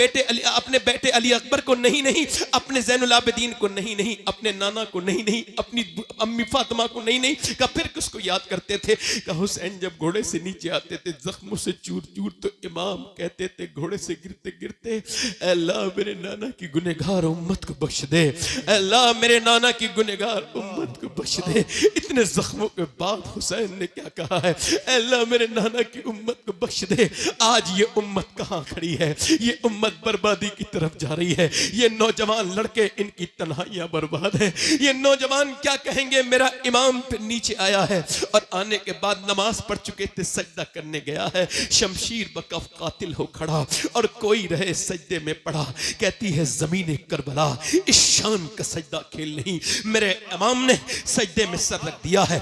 बेटे अली अकबर को? नहीं नहीं। अपने ज़ैनुल आबिदीन को? नहीं नहीं। अपने नाना को? नहीं नहीं। अपनी अम्मी फातिमा को? नहीं नहीं। का फिर किसको याद करते थे? का हुसैन जब घोड़े से नीचे आते थे जख्मों से चूर चूर, तो इमाम कहते थे घोड़े से गिरते गिरते, अल्लाह मेरे नाना की गुनहगार उम्मत को बख्श दे, अल्लाह मेरे नाना की गुनहगार उम्मत को बख्श दे। इतने जख्मों के बाद हुसैन ने क्या कहा है? अल्लाह मेरे नाना की उम्मत को बख्श दे। आज ये उम्मत कहाँ खड़ी है? ये उम्मत बर्बादी की तरफ जा रही है। ये नौजवान लड़के, इनकी तन्हाइयां बर्बाद है। ये नौजवान क्या कहेंगे? मेरा इमाम फिर नीचे आया है, और आने के बाद नमाज पढ़ चुके थे, सजदा करने गया है, शमशीर बकफ कातिल हो खड़ा, और कोई रहे सजदे में पड़ा। कहती है ज़मीने करबला इस शान का सजदा खेल नहीं। मेरे इमाम ने सजदे में सर रख दिया है,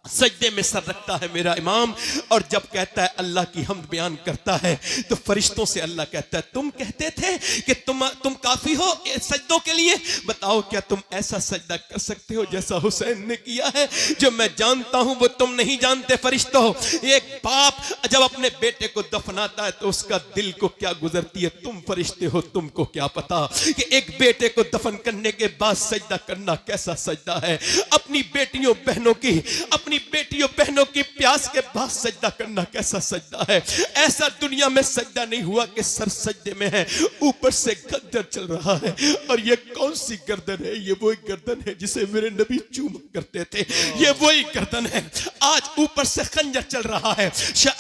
सजदे में सर रखता है मेरा इमाम, और जब कहता है अल्लाह की हमद बयान करता है तो फरिश्तों से अल्लाह कहता है तुम कहते थे कि तुम काफी हो सजदों के लिए, बताओ क्या तुम ऐसा सजदा कर सकते हो जैसा हुसैन ने किया है? जो मैं जानता हूं वो तुम नहीं जानते फरिश्तों। एक बाप जब अपने बेटे को दफनाता है तो उसका दिल को क्या गुजरती है, तुम फरिश्ते हो, तुमको क्या पता कि एक बेटे को दफन करने के बाद सजदा करना कैसा सजदा है। अपनी बेटियों बहनों की, अपनी अपनी बेटियों बहनों की प्यास के बाद सजदा करना कैसा सजदा है। ऐसा दुनिया में सजदा नहीं हुआ कि सर सजदे में है, ऊपर से गर्दन चल रहा है। और ये कौन सी गर्दन है? ये वही गर्दन है जिसे मेरे नबी चूमा करते थे। ये वही गर्दन है, आज ऊपर से खंजर चल रहा है।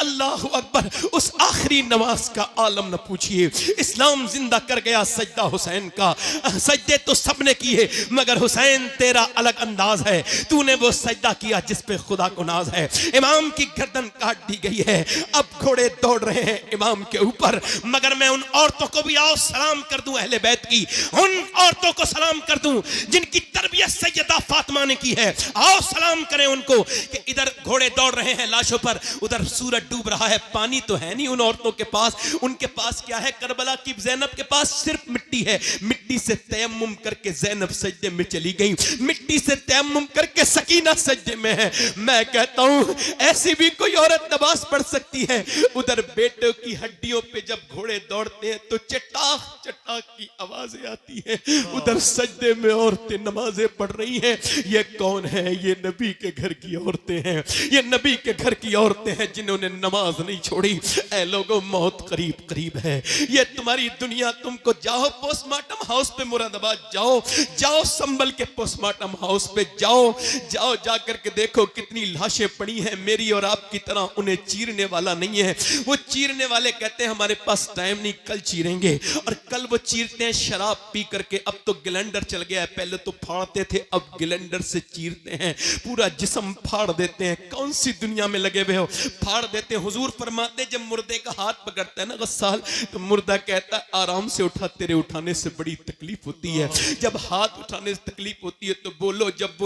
अल्लाहु अकबर। उस आखिरी नमाज का आलम न पूछिए। इस्लाम जिंदा कर गया सजदा हुसैन का। सजदे तो सबने किए मगर हुसैन तेरा अलग अंदाज है। तूने वो सजदा किया जिस पे खुदा को नाज है। इमाम की गर्दन काट दी गई है, अब घोड़े दौड़ रहे हैं इमाम के ऊपर। मगर मैं उन औरतों को भी आओ सलाम कर दूं, अहले बैत की उन औरतों को सलाम कर दूं जिनकी तरबियत सैयदा फातिमा ने की है। आओ सलाम करें उनको कि इधर घोड़े दौड़ रहे हैं लाशों पर, उधर सूरज डूब रहा है। पानी तो है नहीं उन औरतों के पास। उनके पास क्या है? करबला की ज़ैनब के पास सिर्फ मिट्टी है। मिट्टी से तयम्मुम करके ज़ैनब सजदे में चली गई, मिट्टी से तयम्मुम करके सकीना सजदे में है। मैं कहता हूं ऐसी भी कोई औरत नमाज पढ़ सकती है। उधर बेटों की हड्डियों पे जब घोड़े दौड़ते हैं तो चटाक चटाक की आवाजें आती है। उधर सजदे में औरतें नमाजें पढ़ रही हैं। ये कौन है? ये नबी के घर की औरतें हैं। ये नबी के घर की औरतें हैं जिन्होंने नमाज नहीं छोड़ी। ऐ लोगों, मौत करीब करीब है। ये तुम्हारी दुनिया, तुमको जाओ पोस्टमार्टम हाउस पे मुरादाबाद जाओ, जाओ संभल के पोस्टमार्टम हाउस पे जाओ, जाओ जाकर के देखो कितनी लाशें पड़ी हैं मेरी और आपकी तरह। उन्हें चीरने वाला नहीं है। वो चीरने वाले कहते हैं हमारे पास टाइम नहीं, कल चीरेंगे। और कल वो चीरते हैं शराब पी करके। अब तो ग्लेंडर चल गया है, पहले तो फाड़ते थे, अब ग्लेंडर से चीरते हैं, पूरा जिस्म फाड़ देते हैं। कौन सी दुनिया में लगे हुए हो? फाड़ देते हैं। हुजूर फरमाते जब मुर्दे का हाथ पकड़ता है ना गस्साल, तो मुर्दा कहता है आराम से उठा, तेरे उठाने से बड़ी तकलीफ होती है। जब हाथ उठाने से तकलीफ होती है तो बोलो। जब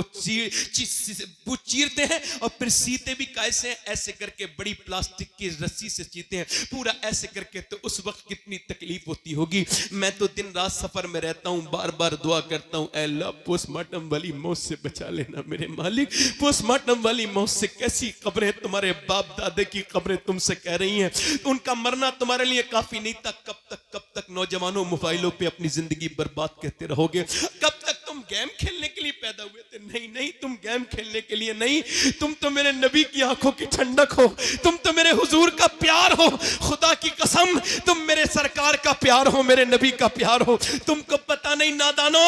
वो चीरते हैं और फिर सीते भी कैसे हैं? ऐसे करके बड़ी प्लास्टिक की रस्सी से चीरते हैं, पूरा ऐसे करके। तो उस वक्त कितनी तकलीफ होती होगी। मैं तो दिन रात सफर में रहता हूं, बार बार दुआ करता हूं, ऐ अल्लाह पोस्टमार्टम वाली मौत से बचा लेना मेरे मालिक। पोस्टमार्टम वाली मौत से। कैसी कब्रें तुम्हारे बाप दादे की कब्रें तुमसे कह रही हैं। उनका मरना तुम्हारे लिए काफी नहीं था। कब तक नौजवानों मोबाइलों पे अपनी जिंदगी बर्बाद कहते रहोगे? कब तक तुम गेम खेलने के लिए पैदा हुए थे? नहीं, तुम गेम खेलने के लिए नहीं, तुम तो मेरे नबी की आंखों की ठंडक हो, तुम तो मेरे हुजूर का प्यार हो। खुदा की कसम, तुम मेरे सरकार का प्यार हो, मेरे नबी का प्यार हो। तुमको पता नहीं नादानो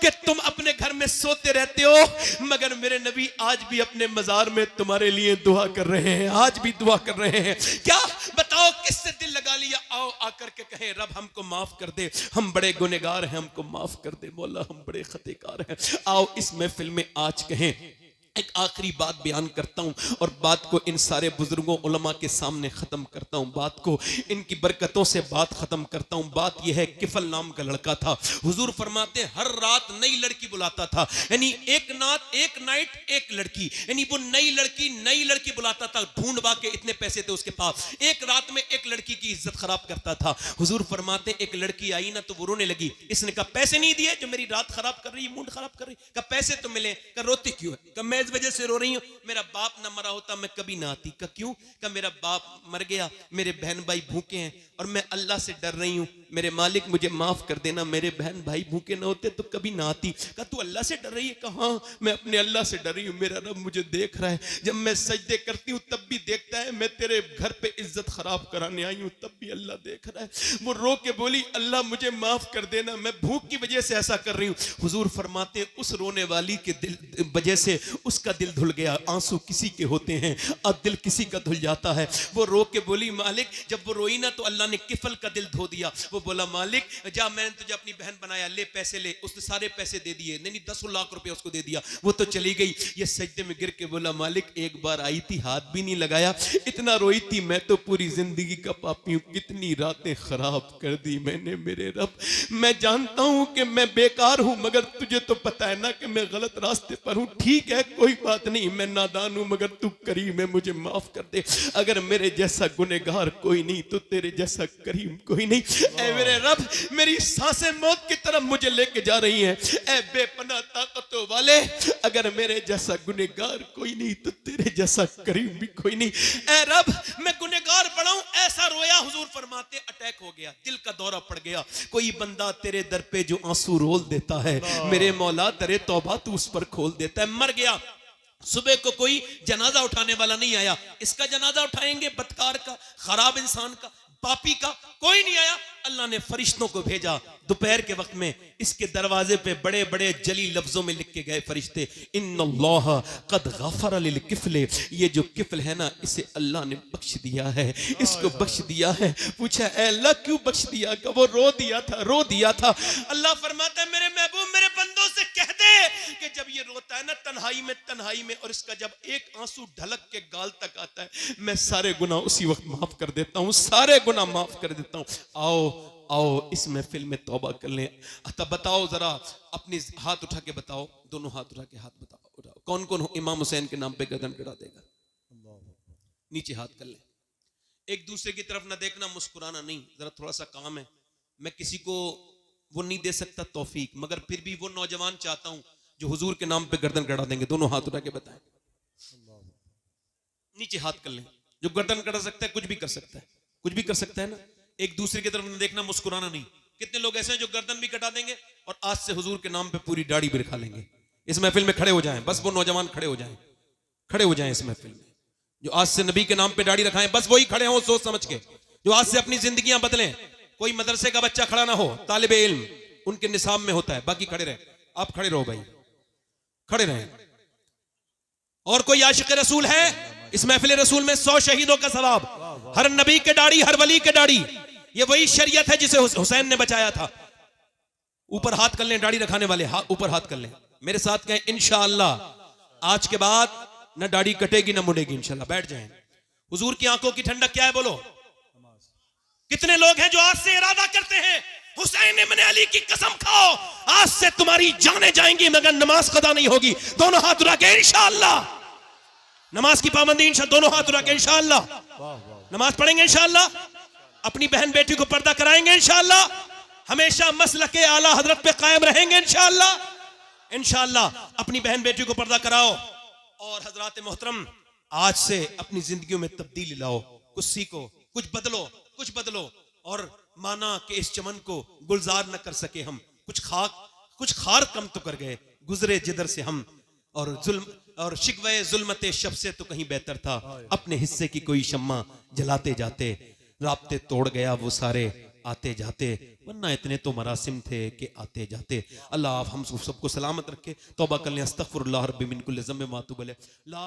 कि तुम अपने घर में सोते रहते हो, मगर मेरे नबी आज भी अपने मजार में तुम्हारे लिए दुआ कर रहे हैं, आज भी दुआ कर रहे हैं। क्या बताओ किससे दिल लगा लिया? आओ आकर के कहें रब हमको माफ कर दे, हम बड़े गुनहगार हैं, हमको माफ कर दे मौला, हम बड़े खतेकार हैं। आओ इस महफिल में आज कहें। एक आखिरी बात बयान करता हूं और बात को इन सारे बुजुर्गों उलमा के सामने खत्म करता हूं, बात को इनकी बरकतों से बात खत्म करता हूं। बात यह है, किफल नाम का लड़का था। हुजूर फरमाते हर रात नई लड़की बुलाता था, यानी एक नाइट एक लड़की, यानी वो नई लड़की बुलाता था। ढूंढवा के इतने पैसे थे उसके पास, एक रात में एक लड़की की इज्जत खराब करता था। हुजूर फरमाते एक लड़की आई ना तो वो रोने लगी। इसने कहा पैसे नहीं दिए जो मेरी रात खराब कर रही है, मूड खराब कर रही। कहा पैसे तो मिले। कहा रोती क्यों है? कहा मैं इस वजह से रो रही हूं, मेरा बाप ना मरा होता मैं कभी ना आती। कहा क्यों? कहा मेरा बाप मर गया, मेरे बहन भाई भूखे हैं और मैं अल्लाह से डर रही हूं, मेरे मालिक मुझे माफ कर देना, मेरे बहन भाई भूखे ना होते तो कभी ना आती। कहा तू अल्लाह से डर रही है? कहा हाँ मैं अपने अल्लाह से डर रही हूं, मेरा रब मुझे देख रहा है, जब मैं सजदे करती हूं तब भी देखता है, मैं तेरे घर पे इज्जत खराब कराने आई हूं तब भी अल्लाह देख रहा है। वो रो के बोली अल्लाह मुझे माफ कर देना, मैं भूख की वजह से ऐसा कर रही हूं। हुजूर फरमाते उस रोने वाली के दिल वजह से उसका दिल धुल गया। आंसू किसी के होते हैं, अब दिल किसी का धुल जाता है। वो रो के बोली मालिक, जब वो रोई ना तो अल्लाह ने किफल का दिल धो दिया। वो बोला मालिक जा, मैंने तुझे अपनी बहन बनाया, ले पैसे ले। उसने सारे पैसे दे दिए, नहीं 10 लाख रुपए उसको दे दिया। वो तो चली गई। ये सजदे में गिर के बोला मालिक एक बार आई थी, हाथ भी नहीं लगाया, इतना रोई थी, मैं तो पूरी जिंदगी का पापी हूं, कितनी रातें खराब कर दी मैंने मेरे रब। मैं जानता हूं कि मैं बेकार हूं, मगर तुझे तो पता है ना कि मैं गलत रास्ते पर हूं। ठीक है कोई बात नहीं, मैं नादान हूं, मगर तू करीम है, मुझे माफ कर दे। अगर मेरे जैसा गुनहगार कोई नहीं तो तेरे जैसा करीम कोई नहीं। ऐ मेरे रब, मेरी सांसें मौत की तरफ मुझे लेके जा रही हैं। ऐ बेपनाह ताकतों वाले, अगर मेरे जैसा गुनहगार कोई नहीं तो तेरे जैसा करीम भी कोई नहीं। ऐ रब, मैं गुनहगार बड़ा हूं, ऐसा रोया। हुजूर फरमाते अटैक हो गया, दिल का दौरा पड़ गया। कोई बंदा तेरे दर पे जो आंसू रोल देता है, मेरे मौला तेरे तौबा तू उस पर खोल देता है। मर गया। सुबह को कोई जनाजा उठाने वाला नहीं आया, इसका जनाजा उठाएंगे बदकार का, खराब इंसान का, पापी का, कोई नहीं आया। अल्लाह ने फरिश्तों को भेजा। दोपहर के वक्त में इसके दरवाजे पे बड़े बड़े जली लफ्जों में लिख के गए फरिश्ते, इन्नल्लाह कद गफर लिल किफले, ये जो किफल है ना इसे अल्लाह ने बख्श दिया है, इसको बख्श दिया है। पूछा ऐ अल्लाह क्यों बख्श दिया? का वो रो दिया था। अल्लाह फरमाता है मेरे महबूब मेरे बंदों से कह दे कि जब ये रोता है ना तन्हाई में और इसका जब एक आंसू ढलक के गाल तक आता है, मैं सारे गुनाह उसी वक्त माफ कर देता हूँ, सारे गुनाह माफ कर देता हूँ। आओ इस महफिल में तौबा कर लें। तब बताओ जरा, अपनी हाथ उठा के बताओ, दोनों हाथ उठा के हाथ बताओ, कौन कौन इमाम हुसैन के नाम पे गर्दन गिरा देगा? नीचे हाथ कर ले। एक दूसरे की तरफ ना देखना, मुस्कुराना नहीं, जरा थोड़ा सा काम है। मैं किसी को वो नहीं दे सकता तौफीक, मगर फिर भी वो नौजवान चाहता हूं जो हुजूर के नाम पे गर्दन गड़ा देंगे। दोनों हाथ उठा के बताएं, नीचे हाथ कर लें। जो गर्दन गड़ा सकता है कुछ भी कर सकता है, कुछ भी कर सकता है ना। एक दूसरे की तरफ न देखना, मुस्कुराना नहीं। कितने लोग ऐसे हैं जो गर्दन भी कटा देंगे और आज से हुजूर के नाम पे पूरी दाढ़ी भी रखा लेंगे। इस महफिल में खड़े हो जाएं, बस वो नौजवान खड़े हो जाएं इस महफिल में, जो आज से नबी के नाम पे दाढ़ी रखाएं, बस वही खड़े हो सोच समझ के, जो आज से अपनी जिंदगियां बदलें। कोई मदरसे का बच्चा खड़ा ना हो, तालिबे इल्म उनके निसाब में होता है, बाकी खड़े रहे। आप खड़े रहो भाई, खड़े रहें। और कोई आशिक रसूल है इस महफिल रसूल में 100 शहीदों का सवाब, हर नबी के दाढ़ी, हर वली के दाढ़ी। ये वही शरीयत है जिसे हुसैन ने बचाया था। ऊपर हाथ कर लें, दाढ़ी रखाने वाले ऊपर हाथ कर लें, मेरे साथ कहें इंशाअल्लाह आज के बाद ना दाढ़ी कटेगी ना मुड़ेगी इंशाअल्लाह। बैठ जाएं। हुजूर की आंखों की ठंडक क्या है बोलो? कितने लोग हैं जो आज से इरादा करते हैं हुसैन इब्न अली की कसम खाओ आज से तुम्हारी जानें जाएंगी मगर नमाज कदा नहीं होगी। दोनों हाथ उठा के इंशाअल्लाह नमाज की पाबंदी, इंशाअल्लाह दोनों हाथ उठा के इंशाअल्लाह नमाज पढ़ेंगे, इंशाअल्लाह अपनी बहन बेटी को पर्दा कराएंगे, इंशाअल्लाह हमेशा मसलके आला हजरत पे कायम रहेंगे, इंशाअल्लाह अपनी बहन बेटी को पर्दा कराओ। और हजरात मोहतरम आज से अपनी जिंदगियों में तब्दीली लाओ, कुछ सीखो, कुछ बदलो और माना कि इस चमन को गुलजार न कर सके हम, कुछ खार कम तो कर गए, गुजरे जिधर से हम, और शिकवे जुल्मते शब से तो कहीं बेहतर था, अपने हिस्से की कोई शम्मा जलाते जाते, राब्ते तोड़ गया वो सारे आते जाते, वरना इतने तो मरासिम थे कि आते जाते। अल्लाह आप हम सबको सलामत रखे। तौबा कर लें, अस्तगफिरुल्लाह रब्बी मिन कुल्लि ज़म्बिन व अतूबु इलैह। ला